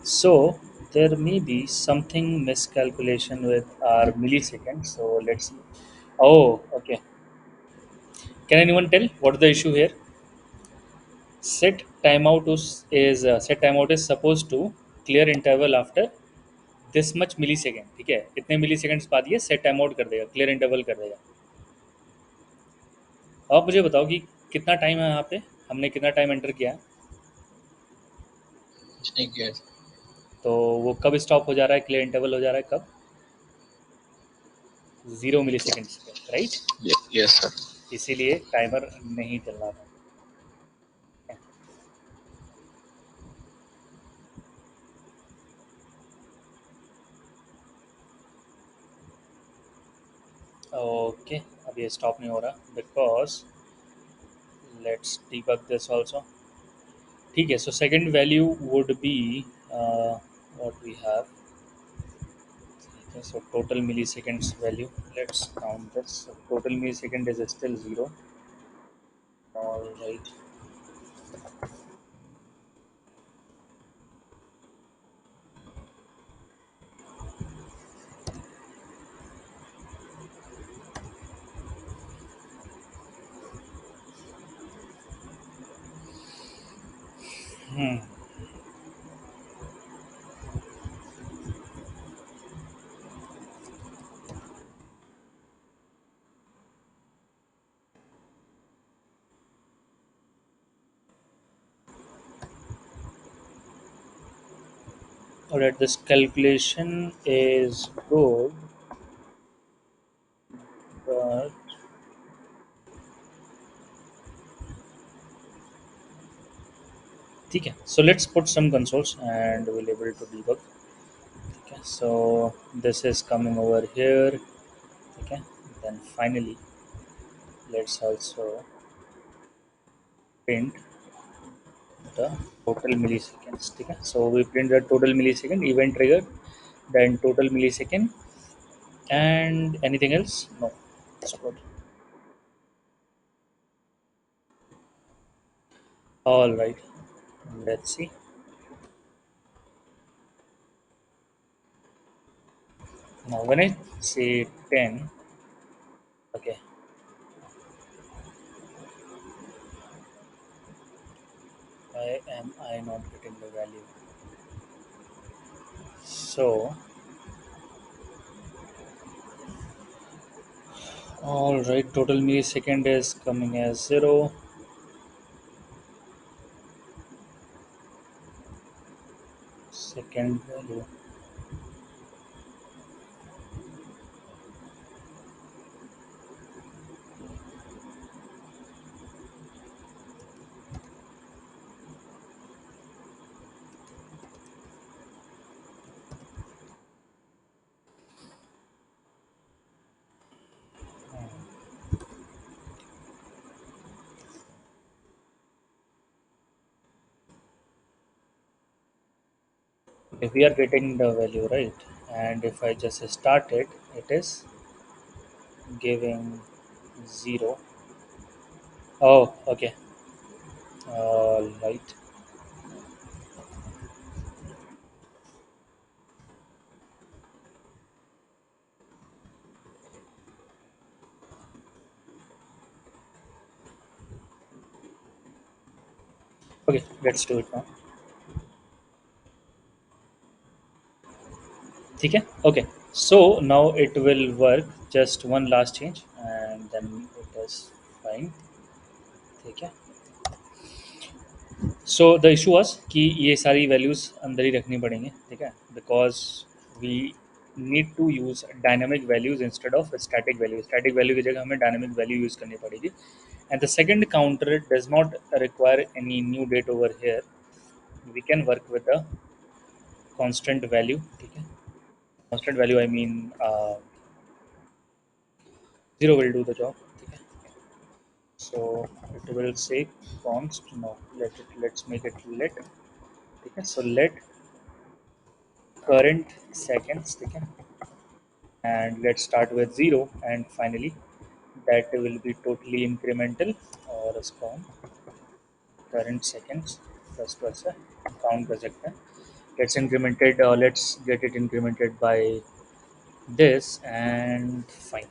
So there may be something miscalculation with our milliseconds. So let's see. Oh, okay. Can anyone tell what the issue here? Set timeout is supposed to clear interval after this much millisecond. ठीक है, इतने मिलीसेकेंड्स बाद ये set time out कर देगा, clear interval कर देगा. अब आप मुझे बताओ कि कितना टाइम है यहाँ पे, हमने कितना टाइम एंटर किया है. कुछ नहीं किया। तो वो कब स्टॉप हो जा रहा है, क्लियर इंटरवल हो जा रहा है कब? 0 मिलीसेकेंड्स पे, राइट. Yes sir. इसीलिए टाइमर नहीं चल रहा था. ओके, अब ये स्टॉप नहीं हो रहा because let's debug this also. ठीक है, so second value would be what we have. Okay, so total milliseconds value. Let's count this. So total millisecond is still 0. All right. Hmm. All right. This calculation is good, but okay. So let's put some consoles and we'll able to debug. Okay. So this is coming over here. Okay. Then finally, let's also print the total milliseconds. Okay. So we print the total millisecond event trigger, then total millisecond, and anything else? No. That's good. All right. Let's see. Now when I say 10, okay, why am I not getting the value? So, all right, total millisecond is coming as 0. Second value. If we are getting the value right, and if I just start it, it is giving 0. Oh, okay. All right. Okay, let's do it now. ठीक है. Okay, so now it will work. Just one last change and then it is fine. ठीक है. So the issue was कि ये सारी values अंदर ही रखनी पड़ेंगी. ठीक है, because we need to use dynamic values instead of static value. Static value की जगह हमें डायनामिक वैल्यू यूज़ करनी पड़ेगी. And the second counter does not require any new date over here. We can work with a constant value. ठीक है? Constant value, I mean 0 will do the job. ठीक है? So it will say const. No, let's make it let. ठीक है? So let current seconds. ठीक है? And let's start with 0, and finally that will be totally incremental, और इसको हम current seconds plus से count कर सकते हैं. Let's get it incremented by this, and fine.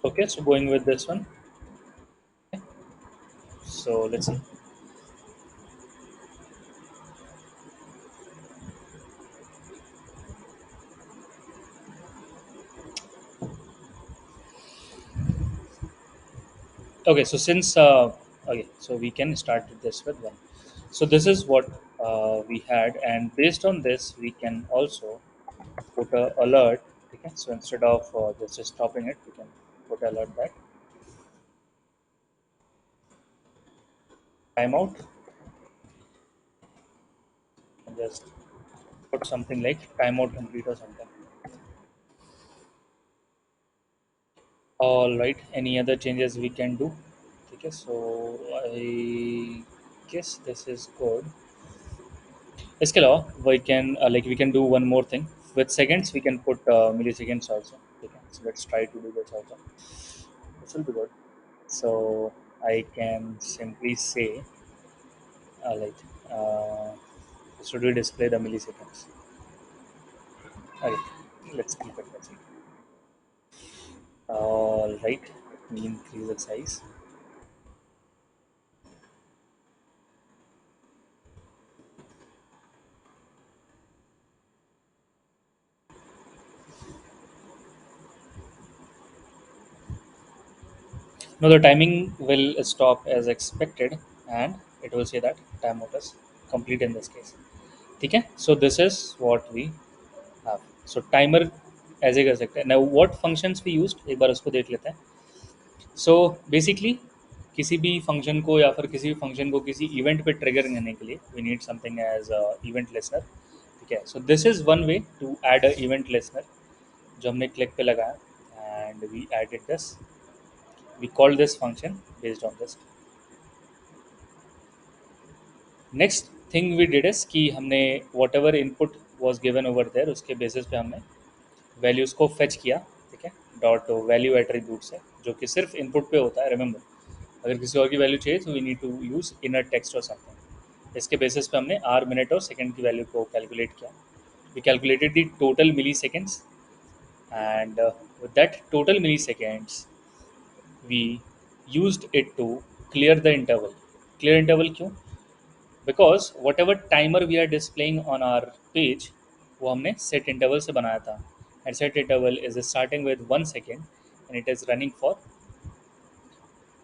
Okay, so going with this one. So let's see. Okay, so since okay, so we can start this with 1. So this is what we had, and based on this we can also put a alert. Okay, so instead of just stopping it, we can put alert that timeout, and just put something like timeout complete or something. All right, any other changes we can do? Okay, so I guess this is good. इसके अलावा we can do one more thing with seconds. We can put milliseconds also. Okay, so let's try to do this also. This will be good. So I can simply say like should we display the milliseconds? Okay, let's keep it that way. All right, let me increase the size. Now the timing will stop as expected, and it will say that timeout is complete in this case. ठीक है? So this is what we have. So timer ऐसे कर सकते हैं. Now what functions we used, एक बार उसको देख लेते हैं. So basically किसी भी फंक्शन को या फिर किसी भी फंक्शन को किसी इवेंट पे ट्रिगर करने के लिए we need something as event listener. ठीक है? So this is one way to add a event listener जो हमने क्लिक पे लगाया, and we added this. We call this function based on this. Next thing we did is कि हमने whatever input was given over there उसके basis पे हमने values को फेच किया. ठीक है, डॉट वैल्यू एट्रीब्यूट से, जो कि सिर्फ इनपुट पे होता है. रिमेंबर, अगर किसी और की वैल्यू चाहिए तो we need to use inner text और समथिंग. इसके बेसिस पे हमने आर, मिनट और सेकंड की वैल्यू को कैलकुलेट किया. We calculated the total milliseconds, and with that total milliseconds we used it to clear the interval. Clear interval क्यों? Because whatever timer we are displaying on our page वो हमने set interval से बनाया था, and set interval is starting with 1 second and it is running for,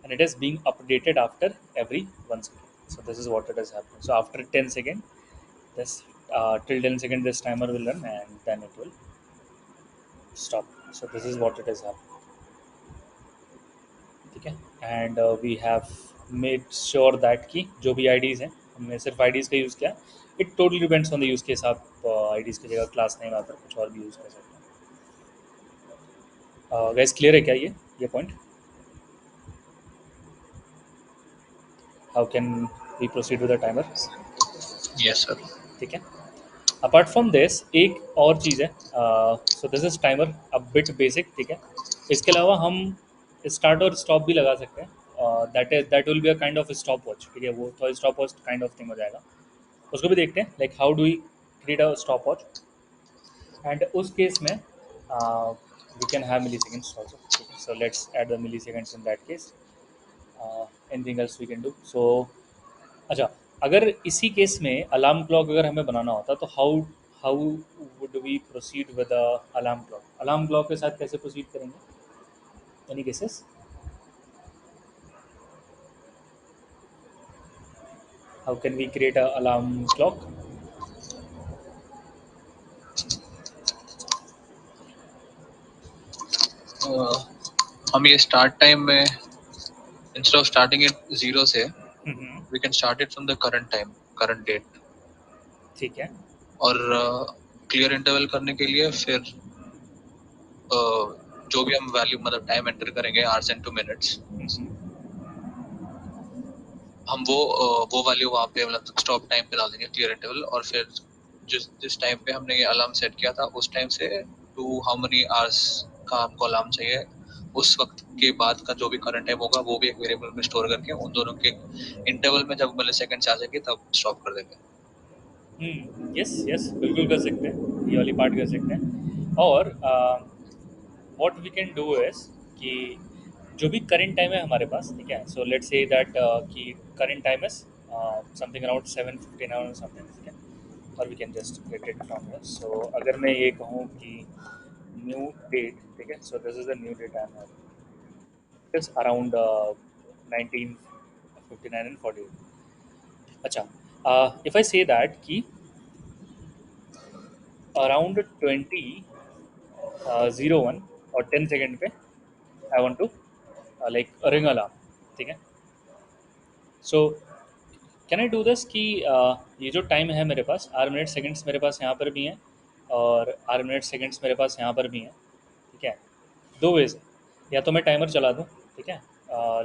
and it is being updated after every 1 second. So this is what it is happening. So after 10 second, this till 10 second this timer will run, and then it will stop. So this is what it is happening. ठीक है, and we have made sure that कि जो भी IDs हैं हमने सिर्फ IDs का use किया. It totally depends on the use case. आप आईडीज़ की जगह क्लास नेम या फिर कुछ और भी यूज़ कर सकते हैं. गैस क्लियर है क्या ये point? How can we proceed with the timer? Yes, sir. ठीक है. अपार्ट फ्रॉम दिस एक और चीज़ है. So this is timer a bit basic. ठीक है, इसके अलावा हम स्टार्ट और स्टॉप भी लगा सकते हैं. That will be a kind of stopwatch. ठीक है, वो तो stopwatch kind of thing हो जाएगा. उसको भी देखते हैं, like how do we create a stopwatch. And उस केस में we can have milliseconds also. So let's add the milliseconds in that case. Anything else we can do. So अच्छा, अगर इसी case में alarm clock अगर हमें बनाना होता तो how how would we proceed with alarm clock? Alarm clock के साथ कैसे प्रोसीड करेंगे any cases? How can we create a alarm clock? हम ये स्टार्ट टाइम में इंस्टेड ऑफ स्टार्टिंग इट 0 से hmm, we can start it from the current time, current date. ठीक है। और क्लियर इंटरवल करने के लिए फिर जो भी हम वैल्यू मतलब टाइम एंटर करेंगे आवर्स एंड 2 मिनट्स, हम वो वैल्यू वहाँ पे मतलब स्टॉप टाइम पे डाल देंगे क्लियर इंटरवल। और फिर जिस जिस टाइम पे हमने ये अलार्म सेट किया था उस टाइम से टू हाउ मेनी आवर्स का हमको अलार्म चाहिए, उस वक्त के बाद का जो भी करंट टाइम होगा वो भी एक वेरिएबल में स्टोर करके उन दोनों के इंटरवल में जब मिली सेकंड्स आ जाएंगे तब स्टॉप कर देंगे। यस यस, बिल्कुल कर सकते हैं, ये वाली पार्ट कर सकते हैं। और what we can do is कि जो भी करंट टाइम है हमारे पास, ठीक है, सो लेट्स से दैट कि current time is something around 7:59 और समथिंग, ठीक है, और we can just get it from here. So अगर मैं ये कहूँ कि न्यू डेट, ठीक है, so this is the new date I am having, it's around 19:59 and 48। अच्छा, इफ आई से दैट कि अराउंड 20:01 और 10 सेकेंड पे I want to like ring alarm, ठीक है। So can I do this कि ये जो टाइम है मेरे पास, आर मिनट सेकेंड्स मेरे पास यहाँ पर भी हैं और आर मिनट सेकेंड्स मेरे पास यहाँ पर भी हैं, ठीक है। दो वेज, या तो मैं टाइमर चला दूँ, ठीक है,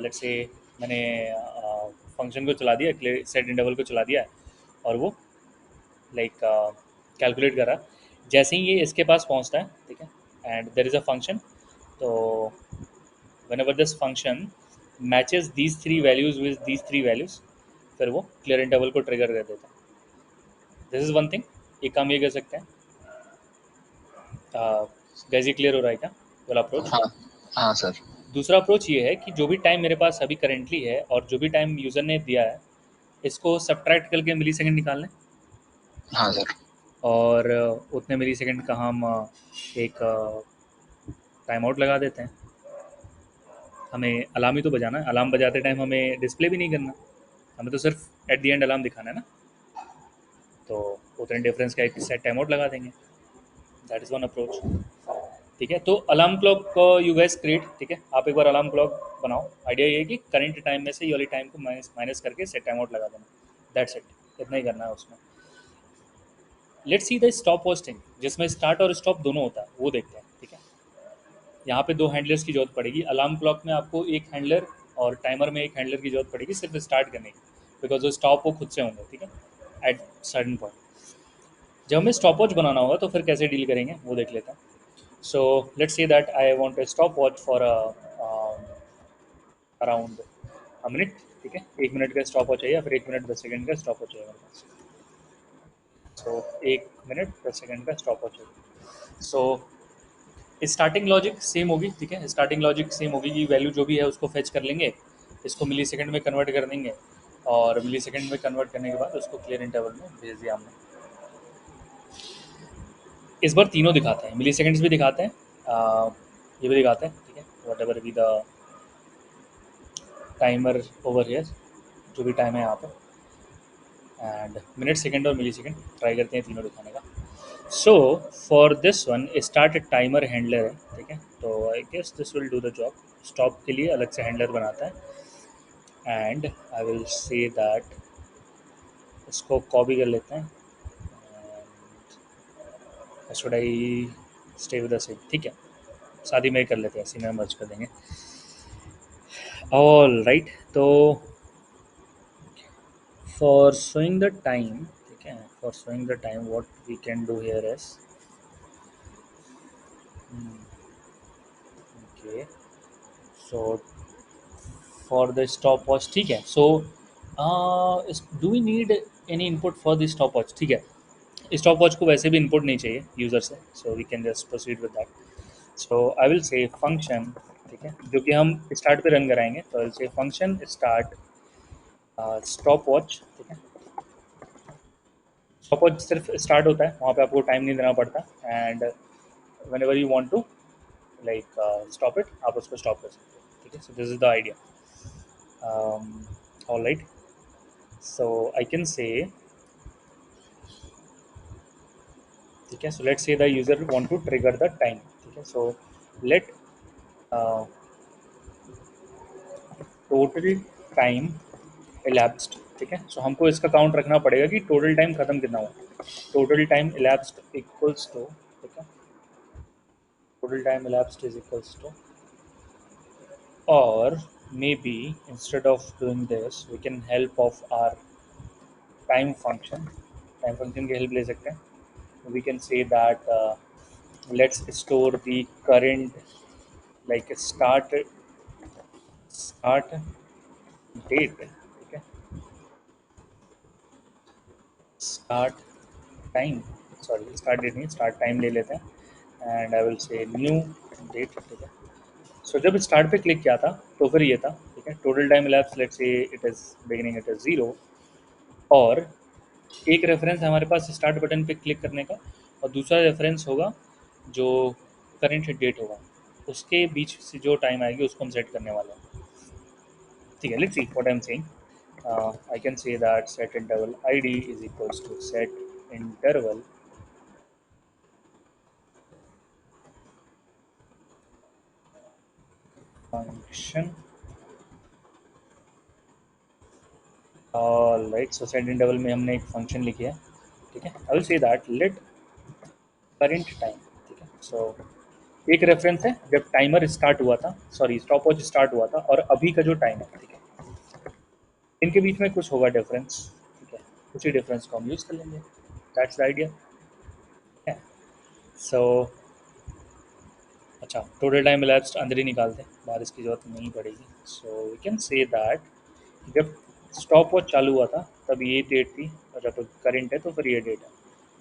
लेट्स से मैंने फंक्शन को चला दिया, सेट इंटरवल को चला दिया और वो लाइक कैलकुलेट करा, जैसे ही ये इसके पास पहुंचता है, ठीक है, and there is a function, तो whenever this function matches these three values with these three values, फिर वो क्लियर इंटरवल को ट्रिगर कर देता है। दिस इज़ वन थिंग, एक काम ये कर सकते हैं। गैस ये क्लियर हो रहा है क्या वाला अप्रोच? हाँ हाँ सर। दूसरा अप्रोच ये है कि जो भी टाइम मेरे पास अभी करेंटली है और जो भी टाइम यूज़र ने दिया है, इसको सब्ट्रैक्ट करके मिली सेकेंड निकाल लें, हाँ सर। और उतने मिली सेकेंड का हम एक टाइम आउट लगा देते हैं। हमें अलार्म ही तो बजाना है, अलार्म बजाते टाइम हमें डिस्प्ले भी नहीं करना, हमें तो सिर्फ एट द एंड अलार्म दिखाना है ना, तो उतने डिफरेंस का एक सेट टाइम आउट लगा देंगे। दैट इज़ वन अप्रोच, ठीक है। तो alarm clock you gas create, ठीक है, आप एक बार अलार्म क्लॉक बनाओ। आइडिया ये है कि करंट टाइम में से ये वाली टाइम को माइनस माइनस करके सेट टाइम आउट लगा देना, दैट्स इट, इतना ही करना है उसमें। Let's see the stop watch thing, जिसमें स्टार्ट और स्टॉप दोनों होता है, वो देखते हैं, ठीक है। यहाँ पे दो हैंडलर्स की जरूरत पड़ेगी, अलार्म क्लॉक में आपको एक हैंडलर और टाइमर में एक हैंडलर की जरूरत पड़ेगी सिर्फ स्टार्ट करने की, बिकॉज जो स्टॉप वो खुद से होंगे, ठीक है, एट सर्टन पॉइंट। जब हमें स्टॉप वॉच बनाना होगा तो फिर कैसे डील करेंगे वो देख लेते हैं। सो let's say that I want a stop watch for around a minute, ठीक है, 1 मिनट का स्टॉप वॉच चाहिए या फिर 1 मिनट 10 सेकेंड का स्टॉप वॉच चाहिए मेरे पास। सो 1 मिनट 10 सेकेंड का स्टॉप वॉच चाहिए। सो स्टार्टिंग लॉजिक सेम होगी, ठीक है, स्टार्टिंग लॉजिक सेम होगी कि वैल्यू जो भी है उसको फेच कर लेंगे, इसको मिली सेकेंड में कन्वर्ट कर देंगे और मिली सेकेंड में कन्वर्ट करने के बाद उसको क्लियर इंटरवल में भेज दिया हमने। इस बार तीनों दिखाते हैं, मिली सेकेंड्स भी दिखाते हैं, ये भी दिखाते हैं, ठीक है, whatever be the timer over here, जो भी टाइम है यहाँ पे, एंड मिनट सेकेंड और मिली सेकेंड ट्राई करते हैं तीनों दिखाने का। So for this one start timer handler है, ठीक है, तो I guess this will do the job. Stop के लिए अलग से हैंडलर बनाता है, and I will say that इसको कॉपी कर लेते हैं, should I stay with the same, ठीक है, शादी में कर लेते हैं, इसी में मर्ज कर देंगे। ऑल राइट, तो फॉर शोइंग द टाइम, ठीक है, for showing the time what we can do here is okay, so for the stopwatch, ठीक है, so do we need any input for the stopwatch, ठीक है, stop watch को वैसे भी input नहीं चाहिए यूज़र से, so we can just proceed with that. So I will say function, ठीक है, जो कि हम स्टार्ट पे रन कराएंगे, तो आई will say function start stop watch, ठीक है। स्टॉप वॉच सिर्फ स्टार्ट होता है, वहाँ पे आपको टाइम नहीं देना पड़ता, and whenever you want to like stop it, आप उसको स्टॉप कर सकते हो, ठीक है। So this is the idea. All right, so I can say, ठीक है, so let's say the user want to trigger the time, ठीक है, so let total time elapsed, ठीक है। सो हमको इसका काउंट रखना पड़ेगा कि टोटल टाइम खत्म कितना हुआ। Total time elapsed equals to, ठीक है, total time elapsed is equals to, और maybe instead of doing this we can help of our time function की हेल्प ले सकते हैं। we can say that let's store the current, like start date, ठीक है, start time, sorry start date नहीं, start time ले लेते हैं and I will say new date, ठीक है। सो जब स्टार्ट पे क्लिक किया था तो फिर ये था, ठीक है, total time elapsed, let's say it is beginning, it is 0, और एक रेफरेंस है हमारे पास स्टार्ट बटन पे क्लिक करने का, और दूसरा रेफरेंस होगा जो करंट डेट होगा, उसके बीच से जो टाइम आएगी उसको हम सेट करने वाले हैं, ठीक है। Let's see what I am saying. I can say that set interval id is equals to set interval function, right. So set interval में हमने एक फंक्शन लिखी है, ठीक है। I will say that let current time, ठीक है। सो एक रेफरेंस है जब टाइमर स्टार्ट हुआ था, सॉरी स्टॉप वॉच स्टार्ट हुआ था, और अभी का जो टाइम है, ठीक है, इनके बीच में कुछ होगा डिफरेंस, ठीक है, उसी डिफरेंस को हम यूज़ कर लेंगे, दैट्स द आइडिया, ठीक है। सो अच्छा, टोटल टाइम elapsed अंदर ही निकालते हैं, बाहर इसकी जरूरत नहीं पड़ेगी। So we can say that जब स्टॉप वॉच चालू हुआ था तब ये डेट थी, और जब करंट है तो फिर ये डेट है,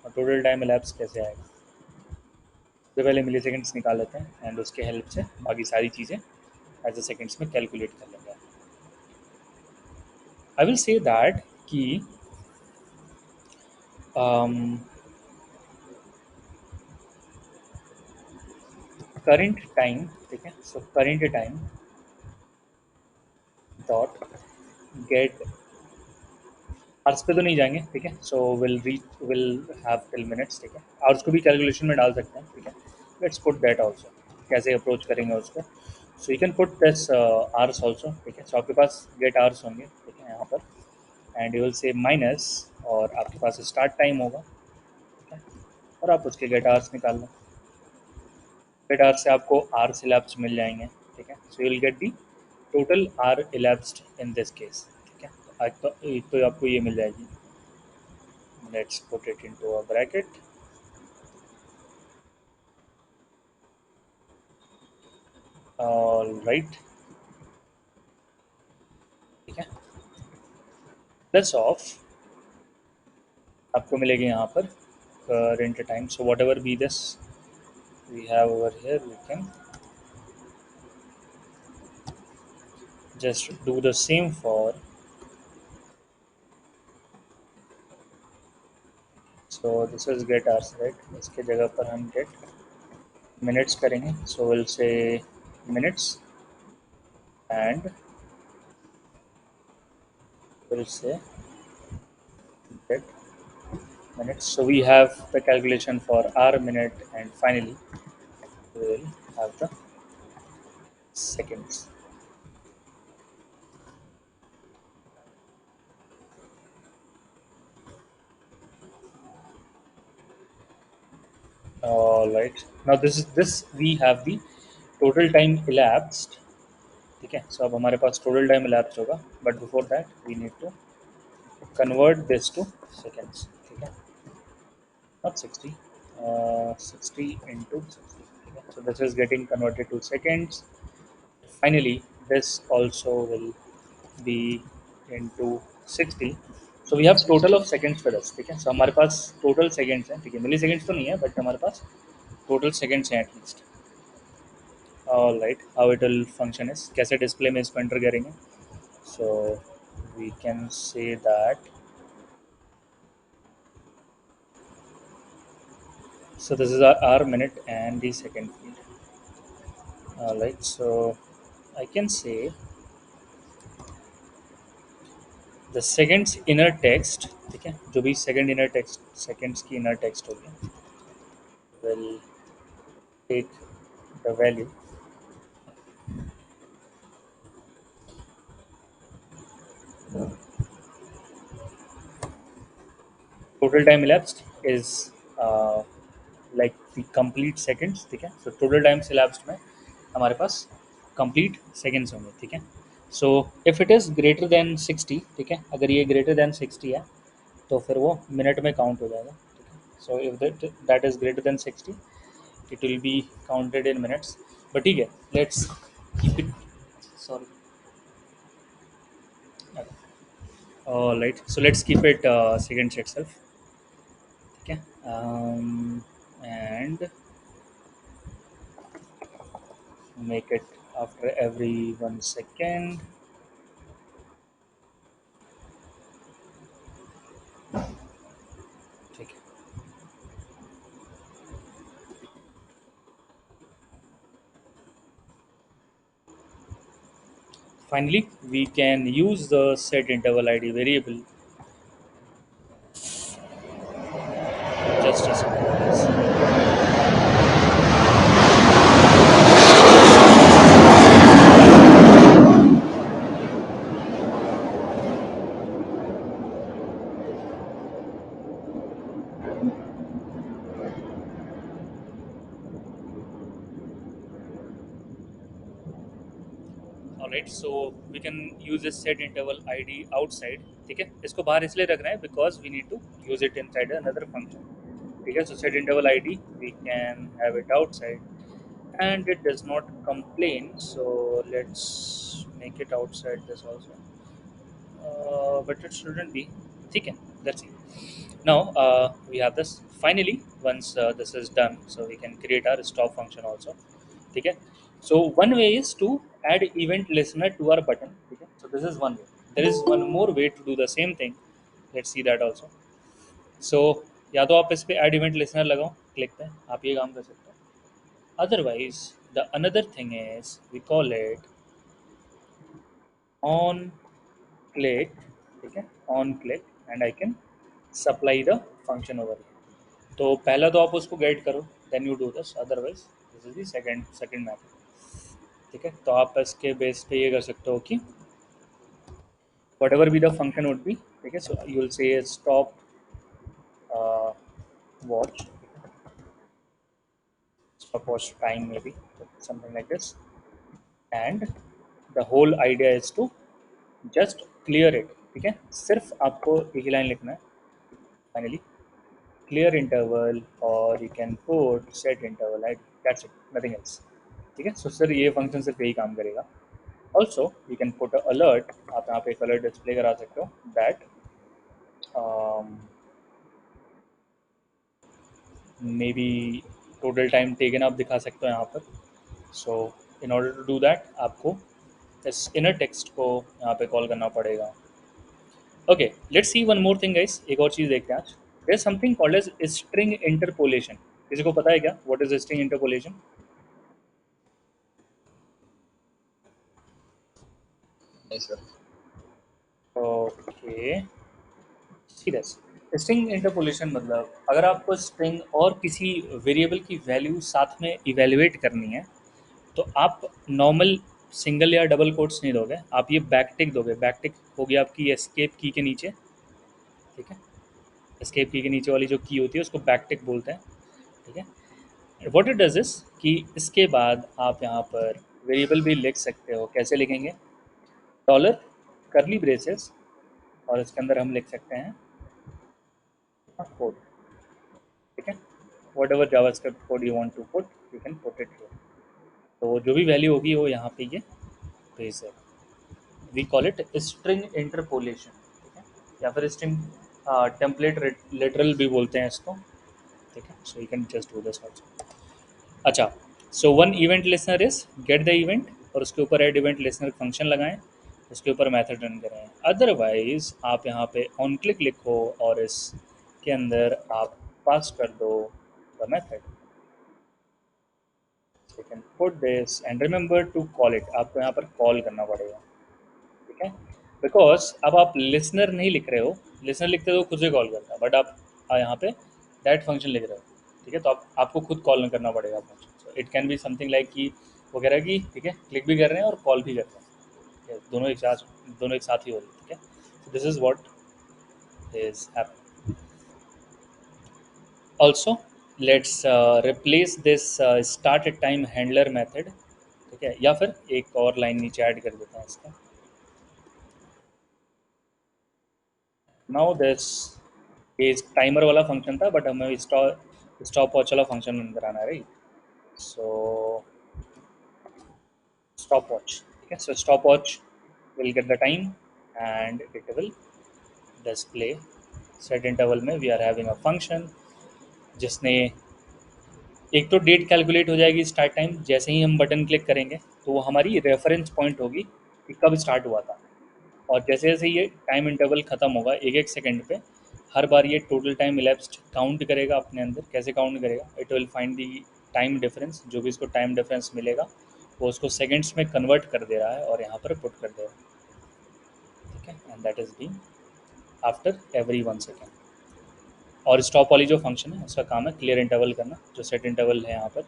और टोटल टाइम elapsed कैसे आएगा। सबसे पहले मिली सेकेंड्स निकाल लेते हैं एंड उसके हेल्प से बाकी सारी चीज़ें एज ए सेकेंड्स में कैलकुलेट कर लेंगे। आई विल से दैट कि करंट टाइम, ठीक है, so current time dot gate, hours पे तो नहीं जाएंगे, ठीक है। So will have till minutes, ठीक है, आवर्स को भी कैलकुलेशन में डाल सकते हैं, ठीक है। लेट्स पुट दैट आल्सो, कैसे अप्रोच करेंगे उसको। सो you can put this hours also, ठीक है। सो आपके पास गेट आवर्स होंगे, ठीक है, यहाँ पर, and you will say minus, और आपके पास स्टार्ट टाइम होगा, ठीक है, और आप उसके गेट आवर्स निकाल लो। गेट आवर्स से आपको आवर्स elapsed मिल जाएंगे, ठीक है। So you will get the total are elapsed in this case, ठीक है। आज तो एक तो आपको ये मिल जाएगी, let's put it into a bracket, all right, ठीक है। प्लस ऑफ आपको मिलेगी यहाँ पर current time, so whatever be this we have over here, we can just do the same for, so this is get hours, right, इसके जगह पर हम गेट मिनट्स करेंगे, so will say minutes and will say get minutes. So we have the calculation for hour, minute, and finally we will have the seconds. All right. Now this we have the total time elapsed. ठीक है, so अब हमारे पास total time elapsed होगा, but before that we need to convert this to seconds, ठीक है, not 60, 60 into 60, ठीक है, so this is getting converted to seconds. Finally this also will be into 60, so we have total of seconds with us, ठीक है। so हमारे पास total seconds हैं, ठीक है, मिली सेकेंड्स तो नहीं है बट हमारे पास total seconds हैं at least. All right, how it will function is, कैसे डिस्प्ले में इसको एंटर करेंगे। So we can say that, so this is our hour, minute and the second field, all right। so I can say the seconds inner text, ठीक है, जो भी second inner text, seconds की inner text होगी will take the value total time elapsed is like the complete seconds, ठीक है। So total time elapsed में हमारे पास कंप्लीट सेकंड्स होंगे, ठीक है। So if it is greater than 60, ठीक है, अगर ये ग्रेटर देन 60 है तो फिर वो मिनट में काउंट हो जाएगा, ठीक है। So if that is greater than 60 it will be counted in minutes, but ठीक है, let's keep it, sorry, alright, so let's keep it seconds itself, ठीक है। And make it after every 1 second, ठीक है। Finally we can use the set interval id variable, just a second please. All right, so we can use this set interval ID outside, ठीक है। इसको बाहर इसलिए रख रहे हैं because we need to use it inside another function, ठीक है। So set interval ID we can have it outside and it does not complain, so let's make it outside this also, but it shouldn't be, ठीक है। Let's see now, we have this. Finally once this is done, so we can create our stop function also, ठीक है। So one way is to add event listener to our button, ठीक है। So this is one way. There is one more way to do the same thing. Let's see that also. So या तो आप इस पे add event listener लगाओ click पे, आप ये काम कर सकते हो। Otherwise the another thing is we call it on click, ठीक है, on click, and I can supply the function over here. तो पहला तो आप उसको गेट करो, then you do this, otherwise this is the second method, ठीक है। तो आप इसके बेस पे ये कर सकते हो कि whatever be the function would be, ठीक है। So you will say stop watch, stop watch time maybe, something like this, and the whole idea is to just clear it, ठीक है। सिर्फ आपको एक ही लाइन लिखना है, फाइनली क्लियर इंटरवल, और you can put set interval I, that's it, nothing else, ठीक है। सो सर ये फंक्शन सिर्फ यही काम करेगा। Also you can put alert, आप यहाँ पे एक अलर्ट डिस्प्ले करा सकते हो that may be total time taken आप दिखा सकते हो यहाँ पर। So in order to do that आपको इस इनर टेक्स्ट को यहाँ पे कॉल करना पड़ेगा। Okay, let's see one more thing guys, एक और चीज़ देखते हैं आज। There is something called as string interpolation. किसी को पता है क्या व्हाट इज स्ट्रिंग इंटरपोलेशन? नहीं sir. Okay, serious, string interpolation मतलब अगर आपको स्ट्रिंग और किसी वेरिएबल की वैल्यू साथ में इवेल्युएट करनी है तो आप नॉर्मल सिंगल या डबल कोट्स नहीं दोगे, आप ये बैकटिक दोगे। बैकटिक होगी आपकी एस्केप की के नीचे, ठीक है। एस्केप की के नीचे वाली जो की होती है उसको बैकटिक बोलते हैं, ठीक है। व्हाट इट डज इज कि इसके बाद आप यहाँ पर वेरिएबल भी लिख सकते हो। कैसे लिखेंगे? डॉलर करली ब्रेसेस, और इसके अंदर हम लिख सकते हैं कोड, ठीक है। Whatever JavaScript code you want to put you can put it here. तो जो भी वैल्यू होगी वो यहाँ पे ये भेज देगा। We call it string interpolation, ठीक है, या फिर स्ट्रिंग टेम्पलेट लिटरल भी बोलते हैं इसको, ठीक है। So you can just do this also. अच्छा, so one event listener is get the event, और उसके ऊपर ऐड इवेंट लिसनर फंक्शन लगाएं, उसके ऊपर मेथड रन करें। अदरवाइज आप यहाँ पे ऑन क्लिक लिखो और इसके अंदर आप पास कर दो the method, you can put this and remember to call it. आपको यहाँ पर कॉल करना पड़ेगा, ठीक है, बिकॉज अब आप लिसनर नहीं लिख रहे हो। लिसनर लिखते तो खुद से कॉल करता है, बट आप यहाँ पे दैट फंक्शन लिख रहे हो, ठीक है। तो आपको खुद कॉल करना पड़ेगा function. So it can be something like कि वो कह रहा है कि ठीक है क्लिक भी कर रहे हैं और कॉल भी कर रहे हैं, ठीक है? दोनों एक साथ ही हो रही है, ठीक है। This is what is happening. Also, let's replace this start at time handler method. ठीक है, या फिर एक और लाइन नीचे ऐड कर देते हैं इसका. नाउ दिस इज टाइमर वाला फंक्शन था, बट हमें स्टॉप वॉच वाला फंक्शन अंदर आना है, राइट. सो स्टॉप वॉच, ठीक है. So stopwatch will get the time and it will display set interval में. We are having a function जिसने एक तो डेट कैलकुलेट हो जाएगी स्टार्ट टाइम. जैसे ही हम बटन क्लिक करेंगे तो वो हमारी रेफरेंस पॉइंट होगी कि कब स्टार्ट हुआ था. और जैसे जैसे ये टाइम इंटरवल ख़त्म होगा एक एक सेकंड पे, हर बार ये टोटल टाइम इलेप्स्ड काउंट करेगा अपने अंदर. कैसे काउंट करेगा? It will find the time difference. जो भी इसको टाइम डिफरेंस मिलेगा वो उसको सेकंड्स में कन्वर्ट कर दे रहा है और यहाँ पर पुट कर दे रहा है, ठीक है. And that is being after every 1 second. और स्टॉप वाली जो फंक्शन है उसका काम है क्लियर इंटरवल करना. जो सेट इंटरवल है यहाँ पर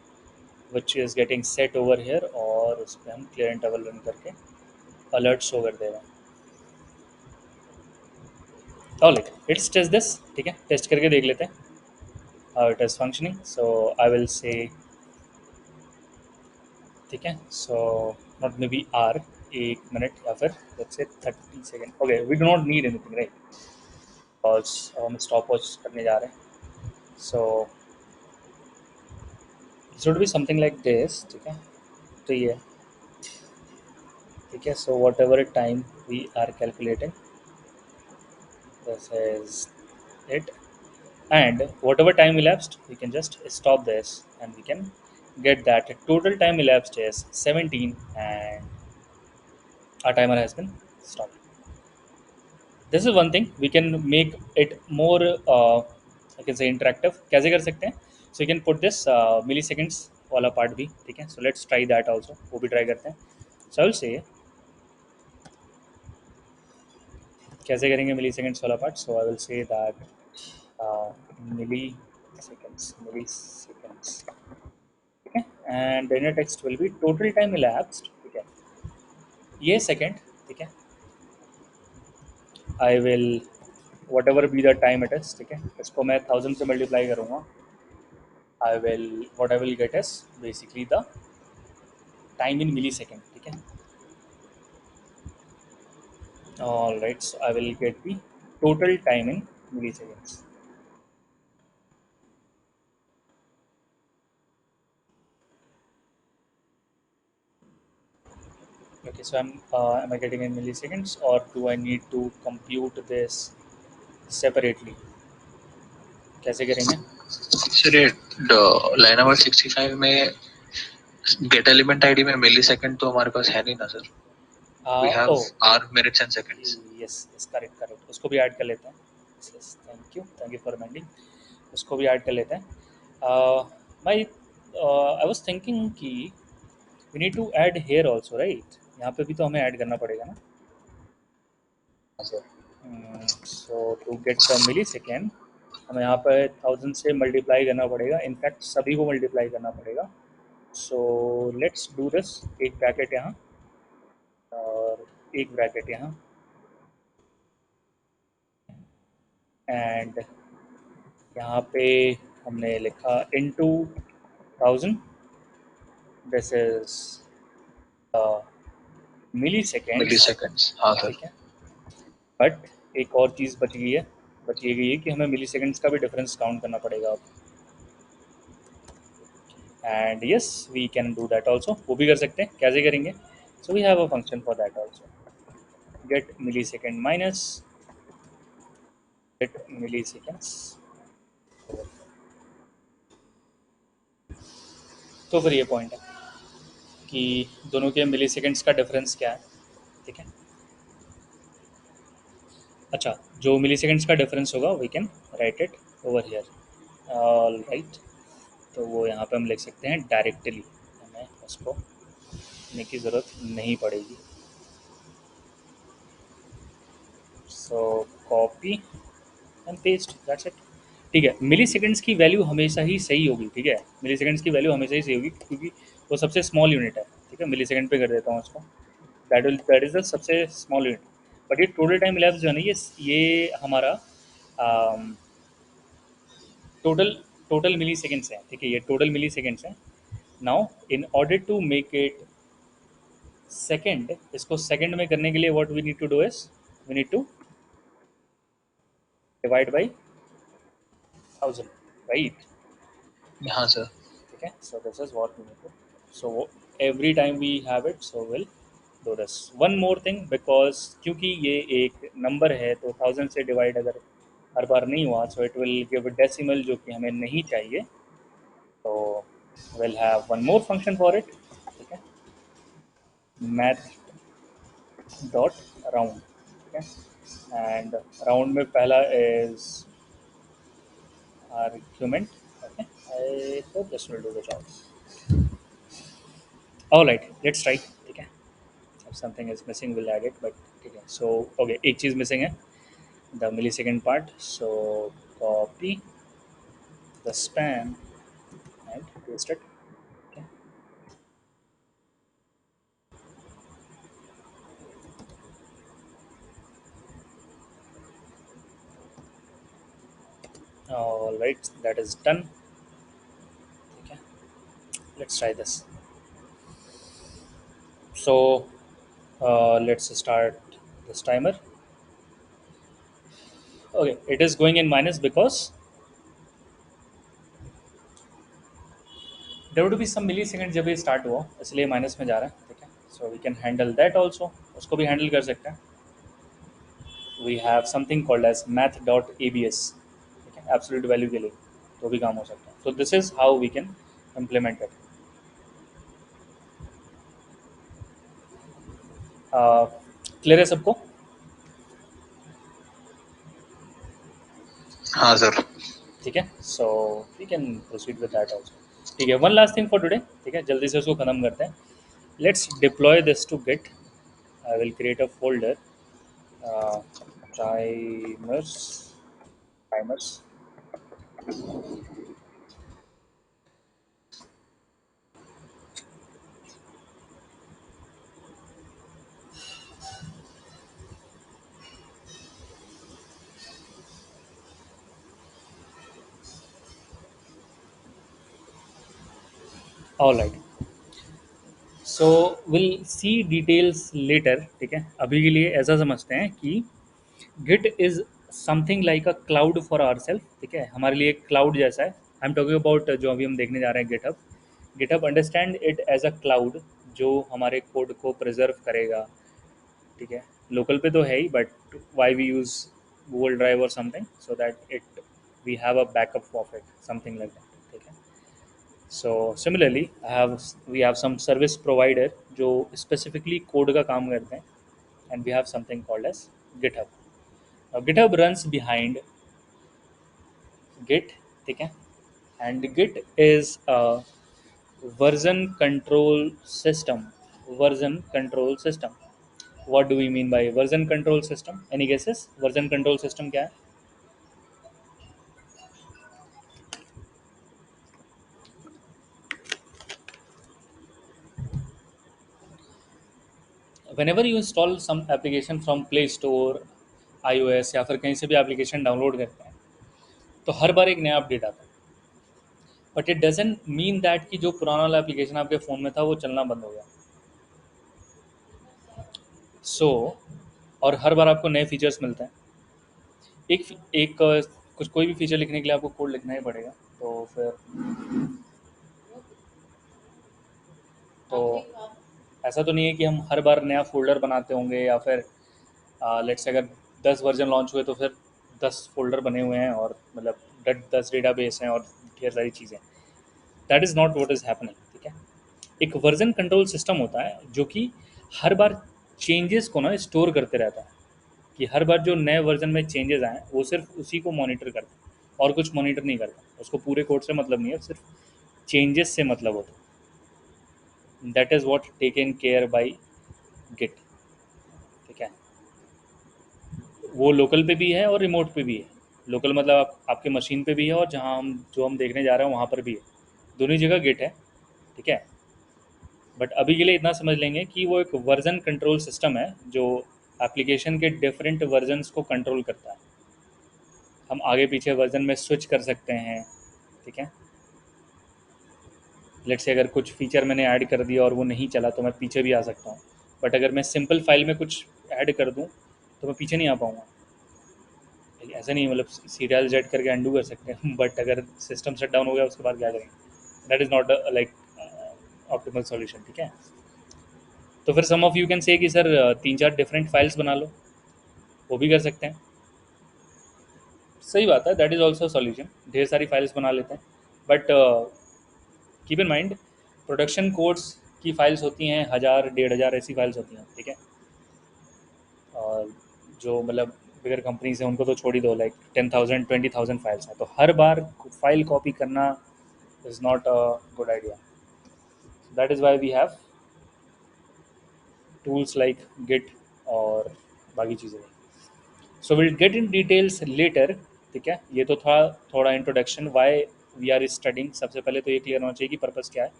which is getting set over here, और उस पर हम क्लियर इंटरवल रन करके अलर्ट शो कर दे रहे हैं. All right, let's test this. ठीक है, टेस्ट करके देख लेते हैं how it is functioning. So I will say, ठीक है. So not maybe are 1 minute या फिर let's say 30 second. Okay, we do not need anything, right, because हम स्टॉप वॉच करने जा रहे हैं. So should be something like this, ठीक है. तो ये, ठीक है. So whatever time we are calculating, this is it, and whatever time elapsed we can just stop this and we can get that total time elapsed is 17 and our timer has been stopped. This is one thing we can make it more I can say interactive. कैसे कर सकते हैं? So you can put this milliseconds वाला part भी, ठीक है. So let's try that also, वो भी try करते हैं. So I will say कैसे करेंगे milliseconds वाला part. So I will say that milliseconds, ठीक है. And inner text will be total time elapsed, ठीक है. ये सेकेंड, ठीक है. I will whatever be the time it is, ठीक है. इसको मैं 1000 से मल्टीप्लाई करूँगा. I will what I will get is basically the time in millisecond, ठीक है. All right, so I will get the total time in milliseconds. Okay, so am I getting in milliseconds, or do I need to compute this separately? कैसे करेंगे? Sir ये line number 65 में gate element ID में मिली second तो हमारे पास है नहीं ना sir. We have our minutes and seconds. Yes, correct. उसको भी ऐड कर लेते हैं. Yes, thank you for reminding. उसको भी ऐड कर लेते हैं. आई वाज थिंकिंग कि we need to add here also, right. यहाँ पे भी तो हमें ऐड करना पड़ेगा ना. So to get the millisecond हमें यहाँ पर 1000 से मल्टीप्लाई करना पड़ेगा. इनफैक्ट सभी को मल्टीप्लाई करना पड़ेगा. So let's do this. एक ब्रैकेट यहाँ और एक ब्रैकेट यहाँ, एंड यहाँ पे हमने लिखा into 1000. This is milliseconds. हाँ सर. ठीक है. बट एक और चीज़ बच गई है कि हमें मिली सेकेंड्स का भी डिफरेंस काउंट करना पड़ेगा अब. And yes, we can do that also. वो भी कर सकते हैं. कैसे करेंगे? So we have a function for that also. Get millisecond minus get milliseconds. तो फिर ये पॉइंट है कि दोनों के मिली सेकेंड्स का डिफरेंस क्या है, ठीक है. अच्छा, जो मिली सेकेंड्स का डिफरेंस होगा we can write it over here. All right, तो वो यहाँ पे हम लिख सकते हैं डायरेक्टली. हमें उसको लिखने की ज़रूरत नहीं पड़ेगी. सो copy and paste, that's it. ठीक है. मिली सेकेंड्स की वैल्यू हमेशा ही सही होगी, ठीक है. मिली सेकेंड्स की वैल्यू हमेशा ही सही होगी क्योंकि वो सबसे स्मॉल यूनिट है, ठीक है. मिली सेकेंड पे कर देता हूँ उसको. दैट इज़ द सबसे स्मॉल यूनिट. बट ये टोटल टाइम इलेप्स जो है ना, ये हमारा टोटल टोटल मिली सेकेंड्स है, ठीक है, ये टोटल मिली सेकेंड्स है. Now in order to make it second, इसको सेकेंड में करने के लिए what we need to do is we need to divide by 1000, right. हाँ सर. ठीक है, so this is what we need to, so every time we have it, so we'll do this. One more thing, because क्योंकि ये एक number है तो 1000 से divide अगर हर बार नहीं हुआ, so it will give a decimal जो कि हमें नहीं चाहिए. तो we'll have one more function for it. ठीक है, math dot round. ठीक है, and round में पहला is argument. Okay, I hope this will do the job. All right, let's try. ठीक है, if something is missing we'll add it, but ठीक है. So okay, एक चीज़ missing है, the millisecond part. So copy the span and paste it. Okay. All right, that is done. Okay, let's try this. So let's start this timer. Okay, it is going in minus because there would be some millisecond जब ये start हुआ, इसलिए minus में जा रहा है. ठीक है, so we can handle that also, उसको भी handle कर सकते हैं. We have something called as math.abs. ठीक है, absolute value के लिए तो भी काम हो सकता है. So this is how we can implement it. Clear है सबको? हाँ सर. ठीक है, so we can proceed with that also. ठीक है, one last thing for today. ठीक है, जल्दी से उसको खत्म करते हैं. Let's deploy this to Git. I will create a folder timers timers. All right, so will see details later. ठीक है, अभी के लिए ऐसा समझते हैं कि Git is something like a cloud for our self. ठीक है, हमारे लिए एक क्लाउड जैसा है. आई एम टॉकिंग अबाउट जो अभी हम देखने जा रहे हैं, GitHub. GitHub understand it as a cloud जो हमारे कोड को प्रिजर्व करेगा. ठीक है, लोकल पे तो है ही, but why we use Google drive और something, so that it we have a backup of it, something like that. ठीक है, सो similarly we have some service provider जो स्पेसिफिकली कोड का काम करते हैं, and we have something called as GitHub. Now GitHub runs behind Git. ठीक है, and Git is a version control system. Version control system. What do we mean by version control system? Any guesses? Version control system क्या है? Whenever you install some application from Play Store, iOS या फिर कहीं से भी application download करते हैं, तो हर बार एक नया अपडेट आता है. But it doesn't mean that कि जो पुराना वाला एप्लीकेशन आपके फ़ोन में था वो चलना बंद हो गया. और हर बार आपको नए फीचर्स मिलते हैं. एक एक कुछ कोई भी फीचर लिखने के लिए आपको कोड लिखना ही पड़ेगा. तो फिर तो ऐसा तो नहीं है कि हम हर बार नया फ़ोल्डर बनाते होंगे, या फिर लेट्स से अगर 10 वर्जन लॉन्च हुए तो फिर 10 फ़ोल्डर बने हुए हैं और मतलब 10 डेटाबेस हैं और ढेर सारी चीज़ें. That is not what is happening. ठीक है, एक वर्जन कंट्रोल सिस्टम होता है जो कि हर बार चेंजेस को ना स्टोर करते रहता है, कि हर बार जो नए वर्जन में चेंजेस आए वो सिर्फ उसी को मॉनिटर करता है और कुछ मॉनिटर नहीं करता. उसको पूरे कोड से मतलब नहीं है, सिर्फ चेंजेस से मतलब होता है. That is what taken care by Git. ठीक है, वो लोकल पे भी है और रिमोट पे भी है. लोकल मतलब आपके मशीन पे भी है, और जहाँ हम देखने जा रहे हैं वहाँ पर भी है. दोनों जगह गिट है. ठीक है, बट अभी के लिए इतना समझ लेंगे कि वो एक वर्जन कंट्रोल सिस्टम है जो एप्लीकेशन के डिफरेंट वर्जन्स को कंट्रोल करता है। हम आगे पीछे वर्जन में स्विच कर सकते हैं, ठीक है। लेट्स से अगर कुछ फीचर मैंने ऐड कर दिया और वो नहीं चला तो मैं पीछे भी आ सकता हूँ, बट अगर मैं सिंपल फाइल में कुछ ऐड कर दूँ तो मैं पीछे नहीं आ पाऊँगा। ऐसा नहीं, मतलब सीरियल जेड करके अंडू कर सकते हैं बट अगर सिस्टम शट डाउन हो गया उसके बाद क्या करेंगे? That is not like optimal solution, ठीक है। तो फिर सम ऑफ यू कैन से कि सर 3-4 डिफरेंट फाइल्स बना लो, वो भी कर सकते हैं। सही बात है, दैट इज़ ऑल्सो सॉल्यूशन, ढेर सारी फाइल्स बना लेते हैं। But keep in mind, production codes की फाइल्स होती हैं 1000-1500 ऐसी फाइल्स होती हैं, ठीक है। और जो मतलब बिगर कंपनीज हैं उनको तो छोड़ ही दो, लाइक 10,000-20,000 फाइल्स हैं, तो हर बार फाइल कॉपी करना is not a good idea. That is why we have tools like Git और बाकी चीज़ें। So will get in details later, ठीक है। ये तो था थोड़ा introduction, why we are studying. सबसे पहले तो ये क्लियर होना चाहिए कि पर्पस क्या है,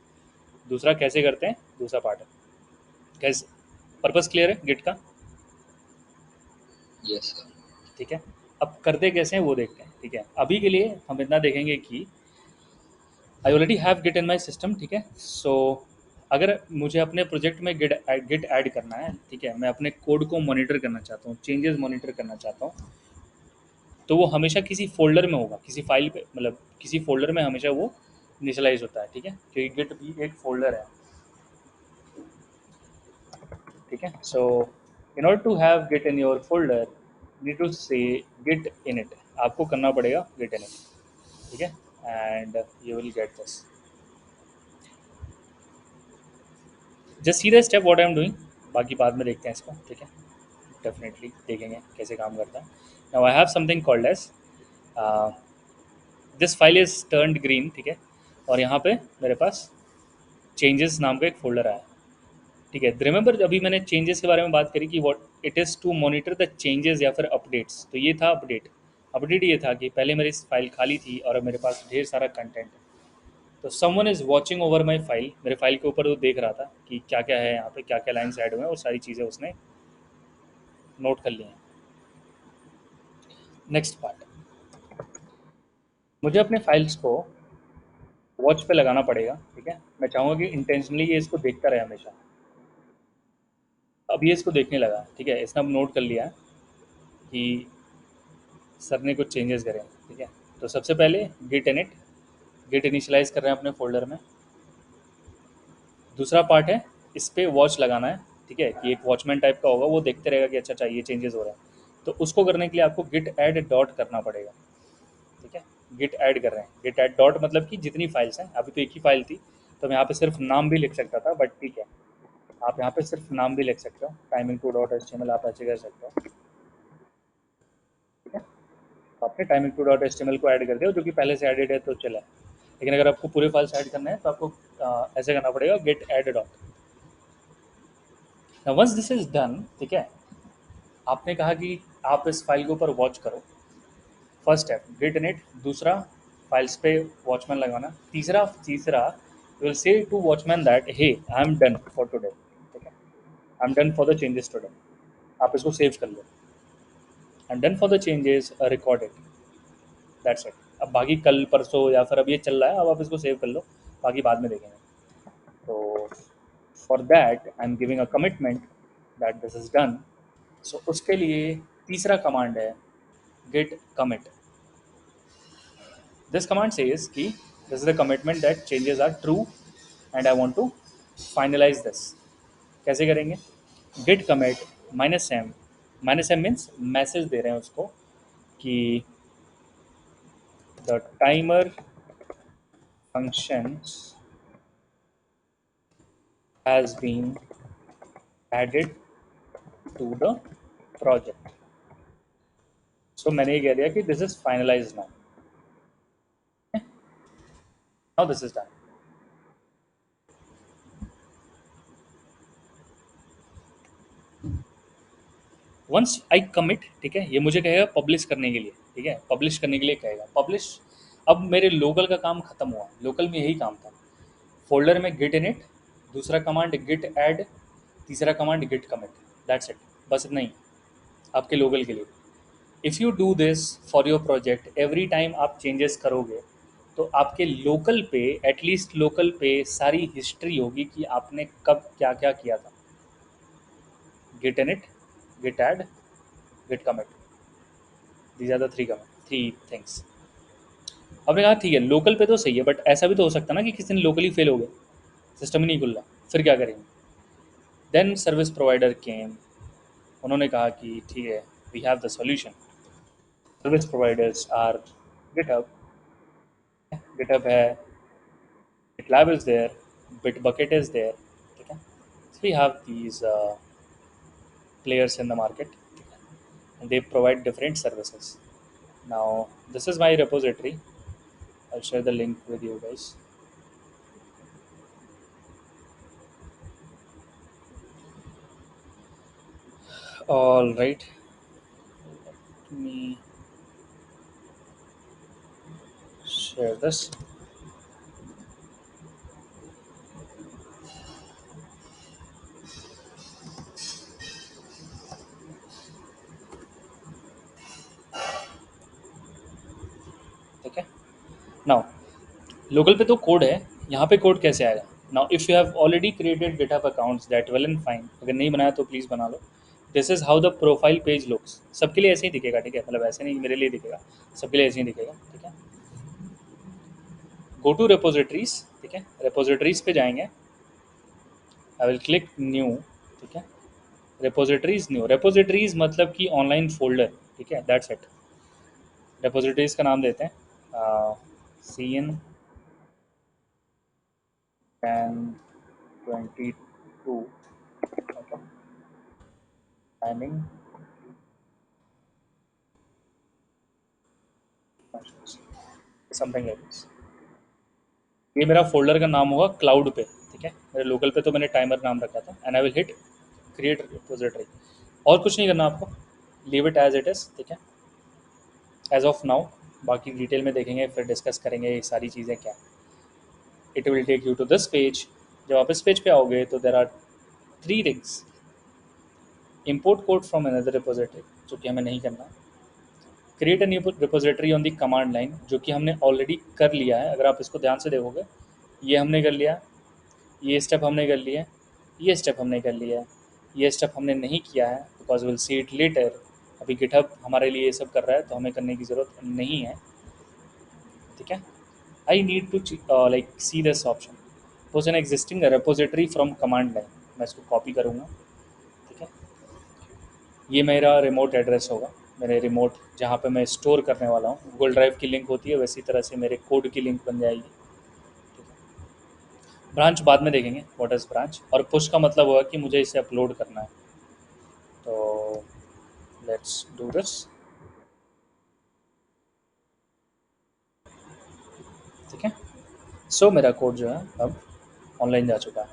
दूसरा कैसे करते हैं, दूसरा पार्ट है कैसे। पर्पस क्लियर है गिट का, यस सर। ठीक है। अब करते कैसे हैं वो देखते हैं, ठीक है। अभी के लिए हम इतना देखेंगे कि I already have Git in my system, ठीक है। सो अगर मुझे अपने प्रोजेक्ट में गिट ऐड करना है, ठीक है, मैं अपने कोड को मॉनिटर करना चाहता हूँ, चेंजेस मॉनिटर करना चाहता हूँ, तो वो हमेशा किसी फ़ोल्डर में होगा, किसी फाइल पे, मतलब किसी फ़ोल्डर में हमेशा वो इनिशियलाइज़ होता है, ठीक है, क्योंकि गिट भी एक फ़ोल्डर है, ठीक है। So in order to have Git in your folder, need to say git init, आपको करना पड़ेगा गिट इन इट, ठीक है, and you will get this. Just see the step what I am doing, बाकी बाद में देखते हैं इसको, ठीक है। डेफिनेटली देखेंगे कैसे काम करता है। Now I have something called as this file is turned green, ठीक है, और यहाँ पे मेरे पास चेंजेस नाम का एक फोल्डर आया, ठीक है। रिमेंबर अभी मैंने चेंजेस के बारे में बात करी कि what it is to monitor the changes या फिर अपडेट्स, तो ये था अपडेट। अपडेट ये था कि पहले मेरी फाइल खाली थी और अब मेरे पास ढेर सारा कंटेंट है, तो someone is watching over my file, मेरे फाइल के ऊपर वो देख रहा था कि क्या क्या है यहाँ पे, क्या क्या लाइन्स ऐड हुए हैं, और सारी चीज़ें उसने नोट कर ली हैं। नेक्स्ट पार्ट, मुझे अपने फाइल्स को वॉच पे लगाना पड़ेगा, ठीक है। मैं चाहूँगा कि इंटेंशनली ये इसको देखता रहे हमेशा। अब ये इसको देखने लगा, ठीक है, इसने अब नोट कर लिया है कि सर ने कुछ चेंजेस करे हैं, ठीक है। तो सबसे पहले गिट इनिट, गिट इनिशियलाइज कर रहे हैं अपने फोल्डर में। दूसरा पार्ट है इस पर वॉच लगाना है, ठीक है, कि एक वॉचमैन टाइप का होगा, वो देखते रहेगा कि अच्छा अच्छा ये चेंजेस हो रहे हैं। तो उसको करने के लिए आपको गिट ऐड डॉट करना पड़ेगा, ठीक है। गिट ऐड कर रहे हैं, गिट ऐड डॉट मतलब कि जितनी फाइल्स हैं, अभी तो एक ही फाइल थी तो मैं यहाँ पे सिर्फ नाम भी लिख सकता था, बट ठीक है, आप यहाँ पे सिर्फ नाम भी लिख सकते हो, टाइमिंग टू डॉट HTML आप ऐसे कर सकते हो, ठीक है। आपने टाइमिंग टू डॉट HTML को ऐड कर दिया जो कि पहले से एडिड है तो चला, लेकिन अगर आपको पूरे फाइल्स ऐड करना है तो आपको ऐसे करना पड़ेगा Git add dot. Once this is done, ठीक है, आपने कहा कि आप इस फाइल के ऊपर वॉच करो, फर्स्ट स्टेप गिट इनिट, दूसरा फाइल्स पे वॉचमैन लगाना, तीसरा तीसरा will say to watchman that hey I am done for today, ठीक है, I am done for the changes today, आप इसको सेव कर लो, I am done for the changes record it, that's it. अब बाकी कल परसों या फिर अब ये चल रहा है, अब आप इसको सेव कर लो, बाकी बाद में देखेंगे। तो for that I am giving a commitment that this is done. So उसके लिए तीसरा कमांड है git commit. This command says कि this is the commitment that changes are true and I want to finalize this. कैसे करेंगे? Git commit -m, -m means message दे रहे हैं उसको कि the timer function has been added to the project. So मैंने ये कह दिया कि this is finalized now. Now this is done. Once I commit, ठीक है, ये मुझे कहेगा पब्लिश करने के लिए, ठीक है, पब्लिश करने के लिए कहेगा पब्लिश। अब मेरे लोकल का काम खत्म हुआ, लोकल में यही काम था, फोल्डर में गिट इनिट, दूसरा कमांड गिट ऐड, तीसरा command Git commit, that's it, बस इतना ही। आपके लोकल के लिए। If you do this for your project, every time आप चेंजेस करोगे तो आपके लोकल पे, एटलीस्ट लोकल पे सारी हिस्ट्री होगी कि आपने कब क्या क्या किया था। Git init, Git add, Git commit, these are the three things. आपने कहा ठीक है लोकल पे तो सही है, बट ऐसा भी तो हो सकता है ना कि किसी दिन लोकली फेल हो गए, सिस्टम ही नहीं खुल रहा, फिर क्या करेंगे? देन सर्विस प्रोवाइडर केम, उन्होंने कहा कि ठीक है, we have the solution. Service providers are GitHub, GitHub है, GitLab is there, Bitbucket is there, ठीक है? So we have these players in the market, and they provide different services. Now this is my repository. I'll share the link with you guys. All right, let me share this. ठीक है, now local पे तो code है, यहाँ पे code कैसे आएगा? Now if you have already created GitHub accounts that well and fine, अगर नहीं बनाया तो प्लीज़ बना लो। This is how the profile page looks. सबके लिए ऐसे ही दिखेगा, ठीक है, मतलब ऐसे नहीं मेरे लिए दिखेगा, सबके लिए ऐसे ही दिखेगा, ठीक है। गो टू रेपोजिटरीज, ठीक है, रेपोजिटरीज पे जाएंगे, आई विल क्लिक न्यू, ठीक है, रेपोजिटरीज न्यू, रेपोजिटरीज मतलब कि ऑनलाइन फोल्डर, ठीक है, दैट्स इट। रेपोजिटरीज का नाम देते हैं CN 1022, timing something like this. ये मेरा फोल्डर का नाम होगा क्लाउड पे, ठीक है, मेरे लोकल पे तो मैंने टाइमर नाम रखा था, and I will hit create repository. और कुछ नहीं करना आपको, leave it as it is, ठीक है, एज ऑफ नाउ। बाकी डिटेल में देखेंगे, फिर डिस्कस करेंगे ये सारी चीज़ें क्या। It will take you to this page. जब आप इस पेज पे आओगे तो there are three things. Import code from another repository, जो कि हमें नहीं करना। Create a new repository on the command line, जो कि हमने ऑलरेडी कर लिया है। अगर आप इसको ध्यान से देखोगे, ये हमने कर लिया, ये स्टेप हमने कर लिया, ये स्टेप हमने कर लिया, ये स्टेप हमने नहीं किया है because will see it later. अभी गिटहब हमारे लिए ये सब कर रहा है तो हमें करने की ज़रूरत नहीं है, ठीक है। I need to like see this option, push an existing repository from command line. मैं इसको कॉपी करूँगा, ठीक है। ये मेरा रिमोट एड्रेस होगा, मेरे रिमोट जहाँ पे मैं स्टोर करने वाला हूँ। गूगल ड्राइव की लिंक होती है, वैसी तरह से मेरे कोड की लिंक बन जाएगी, ठीक है। ब्रांच बाद में देखेंगे, व्हाट इज़ ब्रांच। और पुश का मतलब होगा कि मुझे इसे अपलोड करना है, तो लेट्स डू दिस, ठीक है। सो मेरा कोड जो है अब ऑनलाइन जा चुका है।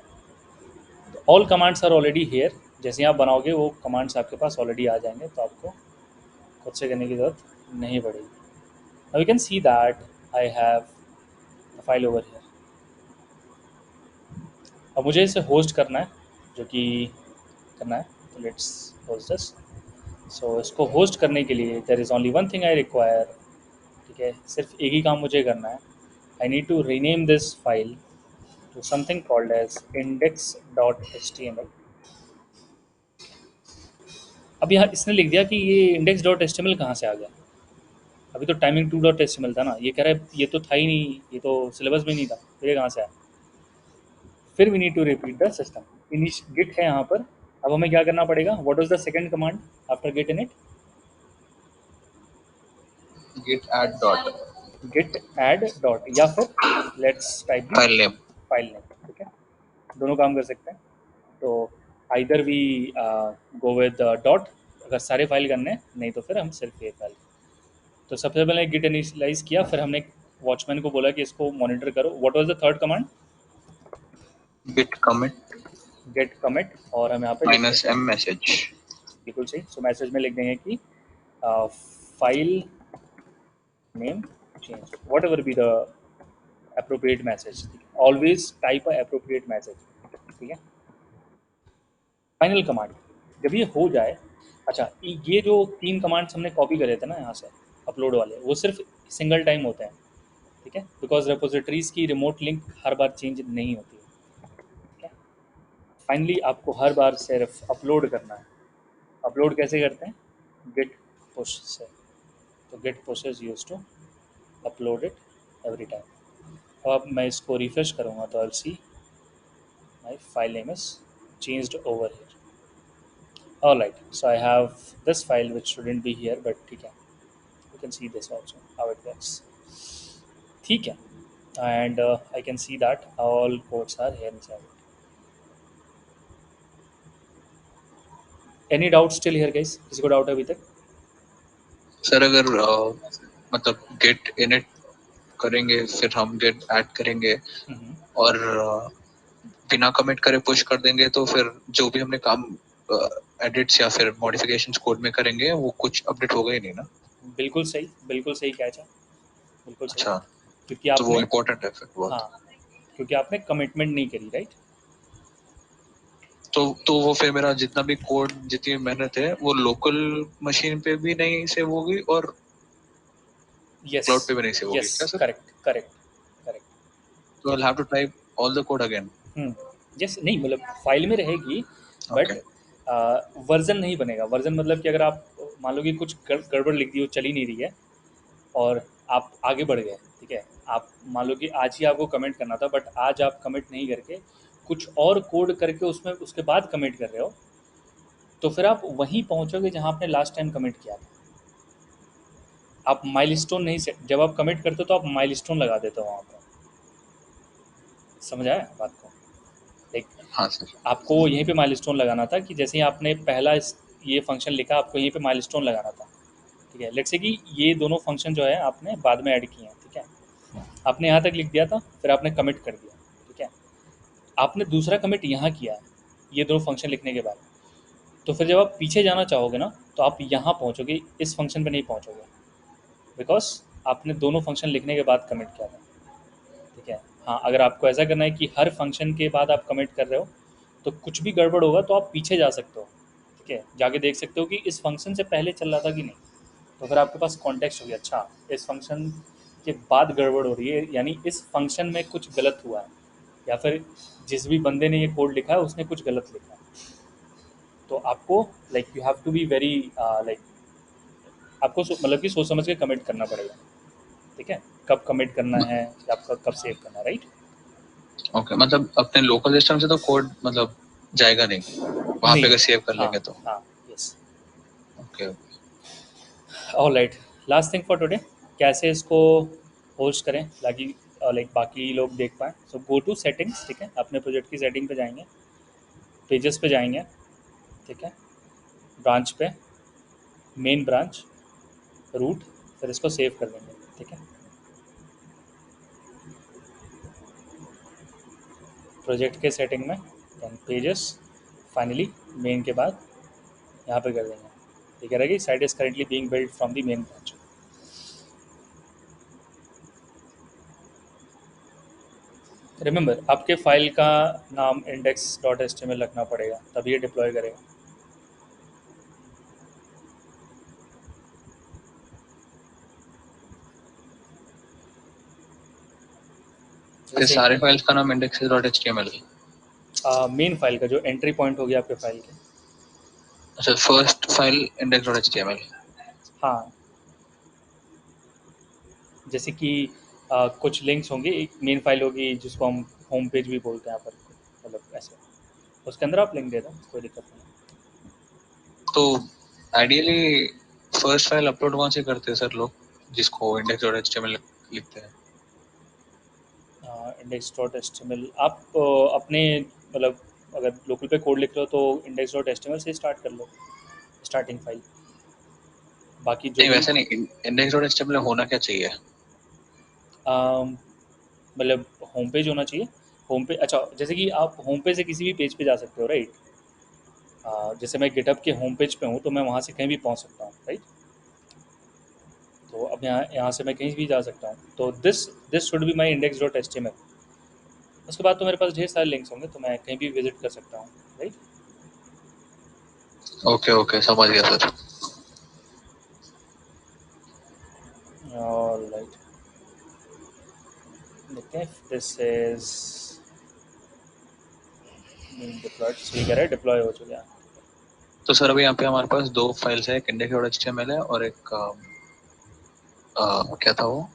All commands are already here, जैसे ही आप बनाओगे वो कमांड्स आपके पास ऑलरेडी आ जाएंगे, तो आपको खुद से करने की ज़रूरत नहीं पड़ेगी। Now you can see that I have the file over here. अब मुझे इसे होस्ट करना है, जो कि करना है, तो लेट्स होस्ट दिस। सो इसको होस्ट करने के लिए there is only one thing I require, ठीक है, सिर्फ एक ही काम मुझे करना है। I need to rename this file to something called as index.html। अब यहाँ इसने लिख दिया कि ये index.html कहाँ से आ गया। अभी तो timing2.html था ना, ये कह रहा है ये तो था ही नहीं, ये तो सिलेबस में नहीं था, फिर ये कहाँ से आया। फिर we need to repeat the system. Init git है यहाँ पर। अब हमें क्या करना पड़ेगा, what is the second command after git init? git add dot git add dot, या फिर let's type the file name. File name, ठीक है, दोनों काम कर सकते हैं। तो either we go with dot अगर सारे फाइल करने हैं, नहीं तो फिर हम सिर्फ ये फाइल। तो सबसे पहले गिट इनिशियलाइज किया, फिर हमने वॉचमैन को बोला कि इसको मॉनिटर करो। What was the third command? Git commit Git commit, और हम यहाँ पे लिख minus देंगे, m message. बिल्कुल सही। सो मैसेज में लिख देंगे कि file name change, what ever be the appropriate message, always type a appropriate message, ठीक है। फाइनल कमांड जब ये हो जाए अच्छा, ये जो 3 कमांड्स हमने कॉपी करे थे ना यहाँ से अपलोड वाले, वो सिर्फ सिंगल टाइम होते हैं, ठीक है, बिकॉज रेपोजिटरीज की रिमोट लिंक हर बार चेंज नहीं होती है, ठीक है। फाइनली आपको हर बार सिर्फ अपलोड करना है। अपलोड कैसे करते हैं? गेट पुश से। तो git push is use to upload it every time. अब मैं इसको रिफ्रेश करूँगा तो I see my file name is changed over here. Alright, so I have this file which shouldn't be here, but ठीक है, you can see this also how it works, ठीक है, and I can see that all codes are here inside it. Any doubt still here guys? किसी को doubt है अभी तक? Sir अगर मतलब गेट इनिट करेंगे फिर हम गेट ऐड करेंगे और बिना कमिट करे पुश कर देंगे तो फिर जो भी हमने काम एडिट्स या फिर मॉडिफिकेशंस कोड में करेंगे वो कुछ अपडेट होगा ही नहीं ना? बिल्कुल सही कैच है, बिल्कुल सही, अच्छा, क्योंकि तो वो आपने, इम्पोर्टेंट है फिर बहुत। हाँ, क्योंकि आपने कमिटमेंट नहीं करी, राइट? तो वो फिर मेरा जितना भी कोड जितनी मेहनत है वो लोकल मशीन पे भी नहीं सेव होगी और यस, क्लाउड पे भी नहीं सेव होगी यस, क्या सर? Correct correct correct. तो I have to type all the code again? Yes, नहीं मतलब फाइल में रहेगी, ओके। बट वर्जन नहीं बनेगा। वर्जन मतलब कि अगर आप मान लो कि कुछ गड़बड़ लिख दी हो, चल ही नहीं रही है, और आप आगे बढ़ गए, ठीक है, आप मान लो कि आज ही आपको कमेंट करना था, बट आज आप कमेंट नहीं करके कुछ और कोड करके उसमें उसके बाद कमेंट कर रहे हो, तो फिर आप वहीं पहुंचोगे जहां आपने लास्ट टाइम कमेंट किया था। आप माइलस्टोन नहीं सेट, जब आप कमेंट करते हो तो आप माइलस्टोन लगा देते हो वहाँ पर। समझ आया बात को? लाइक हाँ सर। आपको यहीं पे माइलस्टोन लगाना था कि जैसे ही आपने पहला ये फंक्शन लिखा, आपको यहीं पे माइलस्टोन लगाना था, ठीक है। लेट्स से कि ये दोनों फंक्शन जो है आपने बाद में ऐड किए हैं, ठीक है, आपने यहाँ तक लिख दिया था, फिर आपने कमिट कर दिया, ठीक है, आपने दूसरा कमिट यहाँ किया है ये दोनों फंक्शन लिखने के बाद, तो फिर जब आप पीछे जाना चाहोगे ना तो आप यहाँ पहुँचोगे, इस फंक्शन पे नहीं पहुँचोगे, बिकॉज आपने दोनों फंक्शन लिखने के बाद कमिट किया था, ठीक है। हाँ, अगर आपको ऐसा करना है कि हर फंक्शन के बाद आप कमिट कर रहे हो तो कुछ भी गड़बड़ होगा तो आप पीछे जा सकते हो, ठीक है, जाके देख सकते हो कि इस फंक्शन से पहले चल रहा था कि नहीं, तो फिर आपके पास कॉन्टेक्स्ट हो गया, अच्छा इस फंक्शन के बाद गड़बड़ हो रही है, यानी इस फंक्शन में कुछ गलत हुआ है, या फिर जिस भी बंदे ने ये कोड लिखा है उसने कुछ गलत लिखा है। तो आपको like you have to be very like, आपको मतलब कि सोच समझ के कमिट करना पड़ेगा, ठीक है, कब कमिट करना है या आपका कब सेव करना है, राइट? ओके, मतलब अपने लोकल सिस्टम से तो कोड मतलब जाएगा नहीं वहाँ पे नहीं, अगर सेव कर हाँ, लेंगे तो? हाँ, yes. Okay. Alright, last thing for today, कैसे इसको होस्ट करें ताकि लाइक बाकी लोग देख पाएँ। सो गो टू सेटिंग्स, ठीक है, अपने प्रोजेक्ट की सेटिंग पे जाएंगे, पेजेस पे जाएंगे, ठीक है, ब्रांच पे, मेन ब्रांच, रूट, फिर इसको सेव कर देंगे, ठीक है, प्रोजेक्ट के सेटिंग में, देन पेजेस, फाइनली मेन के बाद यहाँ पे कर देंगे, ठीक है, रहेगी site is currently being build from the main branch. Remember, आपके फाइल का नाम index.html रखना पड़ेगा, तभी ये डिप्लॉय करेगा। फिर जैसे सारे फाइल्स का नाम index.html? मेन फाइल का जो एंट्री पॉइंट हो गया आपके फाइल के, अच्छा, फर्स्ट फाइल index.html? हाँ, जैसे कि कुछ लिंक्स होंगे, एक मेन फाइल होगी जिसको हम होम पेज भी बोलते हैं यहाँ पर, मतलब ऐसे, उसके अंदर आप लिंक दे दो, कोई दिक्कत नहीं तो आइडियली फर्स्ट फाइल अपलोड कौन से करते हैं सर लोग जिसको index.html लिखते हैं? है। index.html आप अपने मतलब अगर लोकल पे कोड लिख रहे हो तो index.html से स्टार्ट कर लो, स्टार्टिंग फाइल, बाकी जो नहीं भी वैसे नहीं, index.html होना क्या चाहिए? मतलब होम पेज होना चाहिए। होम पेज, अच्छा, जैसे कि आप होम पेज से किसी भी पेज पे जा सकते हो, राइट? जैसे मैं गिटहब के होम पेज पे हूँ तो मैं वहाँ से कहीं भी पहुँच सकता हूँ, राइट? तो अब यहाँ यहाँ से मैं कहीं भी जा सकता हूँ, तो this this should be my index.html। उसके बाद तो मेरे पास ढेर सारे लिंक्स होंगे तो मैं कहीं भी विजिट कर सकता हूँ, राइट? ओके ओके, समझ गया sir. All right. Okay, this is being deployed. So ये कह रहा है deploy हो चुका है. तो सर अभी यहाँ पे हमारे पास दो फाइल्स है, एक index.html है और एक क्या था वो,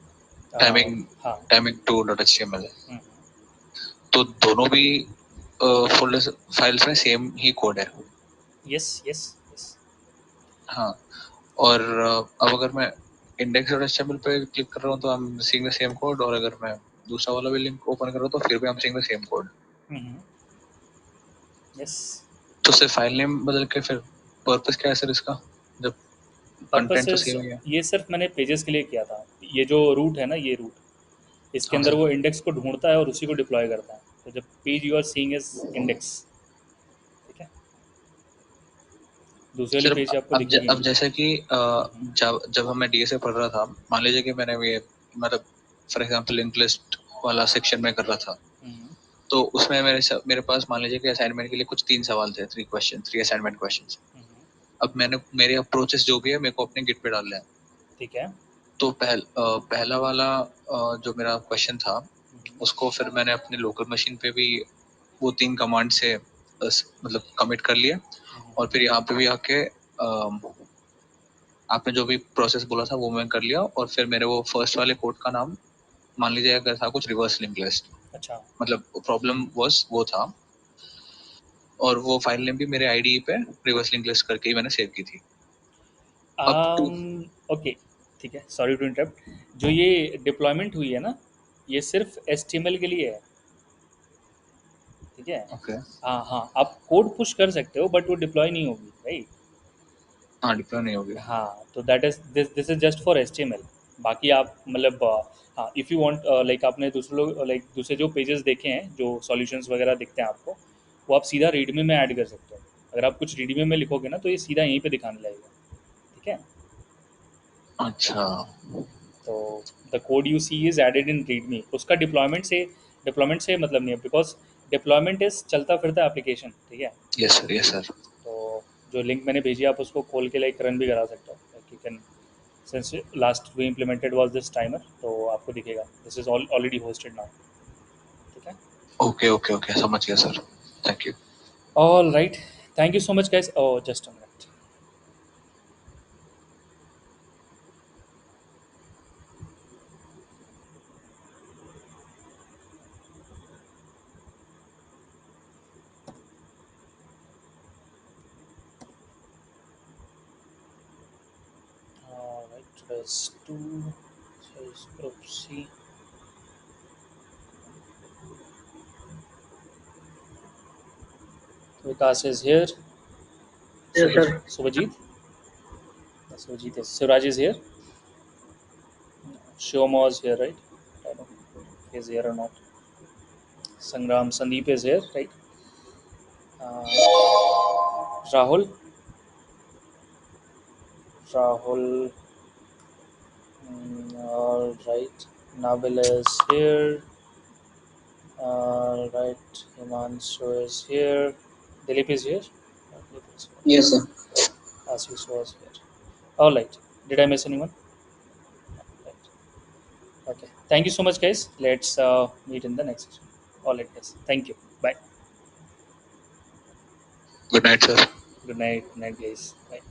टाइमिंग हाँ. timing2.html है। तो दोनों भी फोल्डर फाइल्स में सेम ही कोड है। Yes, yes, yes. हाँ, और अब अगर मैं index.html पे क्लिक कर रहा हूँ तो I am seeing the same code, और अगर मैं दूसरा वाला भी लिंक ओपन कर रहा हूँ तो फिर भी I am seeing the same code. Yes. तो सिर्फ फाइल नेम बदल के फिर पर्पस क्या है सर इसका, जब कंटेंट तो Purposes सेम ही है? ये सिर्फ मैंने पेजेस के लिए किया था. ये जो रूट है ना, ये रूट इसके हाँ अंदर सर। वो इंडेक्स को ढूंढता है और उसी को डिप्लॉय करता है. तो जब page you are seeing is index, ठीक है, दूसरे वाली सर पेज आपको दिखेगी अब नहीं. जैसे कि जब हमें डीएसए पढ़ रहा था, मान लीजिए कि मैंने ये मतलब फॉर एग्जांपल लिंक लिस्ट वाला सेक्शन में कर रहा था, तो उसमें मेरे पास मान लीजिए कि असाइनमेंट के लिए कुछ 3 सवाल थे, 3 असाइनमेंट क्वेश्चंस। अब मेरे अप्रोचेस जो भी है मेरे को अपने गिट पे डालना है। ठीक है. तो पहला वाला जो मेरा क्वेश्चन था, उसको फिर मैंने अपने लोकल मशीन पे भी वो 3 कमांड से मतलब कमिट कर लिया, और फिर यहाँ पे भी आके आपने जो भी प्रोसेस बोला था वो मैं कर लिया, और फिर मेरे वो फर्स्ट वाले कोड का नाम मान लीजिए अगर था कुछ रिवर्स लिंक लिस्ट, अच्छा. मतलब प्रॉब्लम वाज वो था, और वो फाइल नेम भी मेरे आईडी पे रिवर्स लिंक लिस्ट करके ही मैंने सेव की थी। अब टू ओके, ठीक है, सॉरी टू इंटरप्ट. जो ये डिप्लॉयमेंट हुई है ना, ये सिर्फ HTML के लिए है, ठीक है. ओके, हाँ हाँ, आप कोड पुश कर सकते हो बट वो डिप्लॉय नहीं होगी, राइट. हाँ डिप्लॉय नहीं होगी। हाँ, तो that is this is just for HTML. बाकी आप मतलब हाँ, इफ़ यू वांट लाइक आपने दूसरे लोग लाइक दूसरे जो पेजेस देखे हैं जो सॉल्यूशंस वगैरह दिखते हैं आपको, वो आप सीधा रीडमी में ऐड कर सकते हो. अगर आप कुछ रीडमी में लिखोगे ना तो ये सीधा यहीं पे दिखाने लगेगा, ठीक है. अच्छा तो the code you see is added in README. उसका डिप्लॉयमेंट से मतलब नहीं है, बिकॉज डिप्लॉयमेंट इज चलता फिरता एप्लीकेशन, ठीक है. Yes sir, yes sir. तो जो लिंक मैंने भेजी आप उसको खोल के लाइक रन भी करा सकते हो, like you can, since last we implemented was this timer, तो आपको दिखेगा this is already hosted now, ठीक है. ओके ओके ओके, समझ गया sir, thank you. All right, thank you so much guys. Oh just a minute. All right, today's 2 says group C. Vikas is here. Yes, sir. Subhajit? Subhajit is. Suraj is here. Shioma is here, right? I don't know if he's here or not. Sangram, Sandeep is here, right? Uh, Rahul? Rahul. All right. Nabil is here. All right. Himanshu is here. Dilip is here. Dilip is here. Yes, sir. Ashish was here. All right. Did I miss anyone? Right. Okay. Thank you so much, guys. Let's meet in the next session. All right, guys. Thank you. Bye. Good night sir. Good night. Good night, guys. Bye.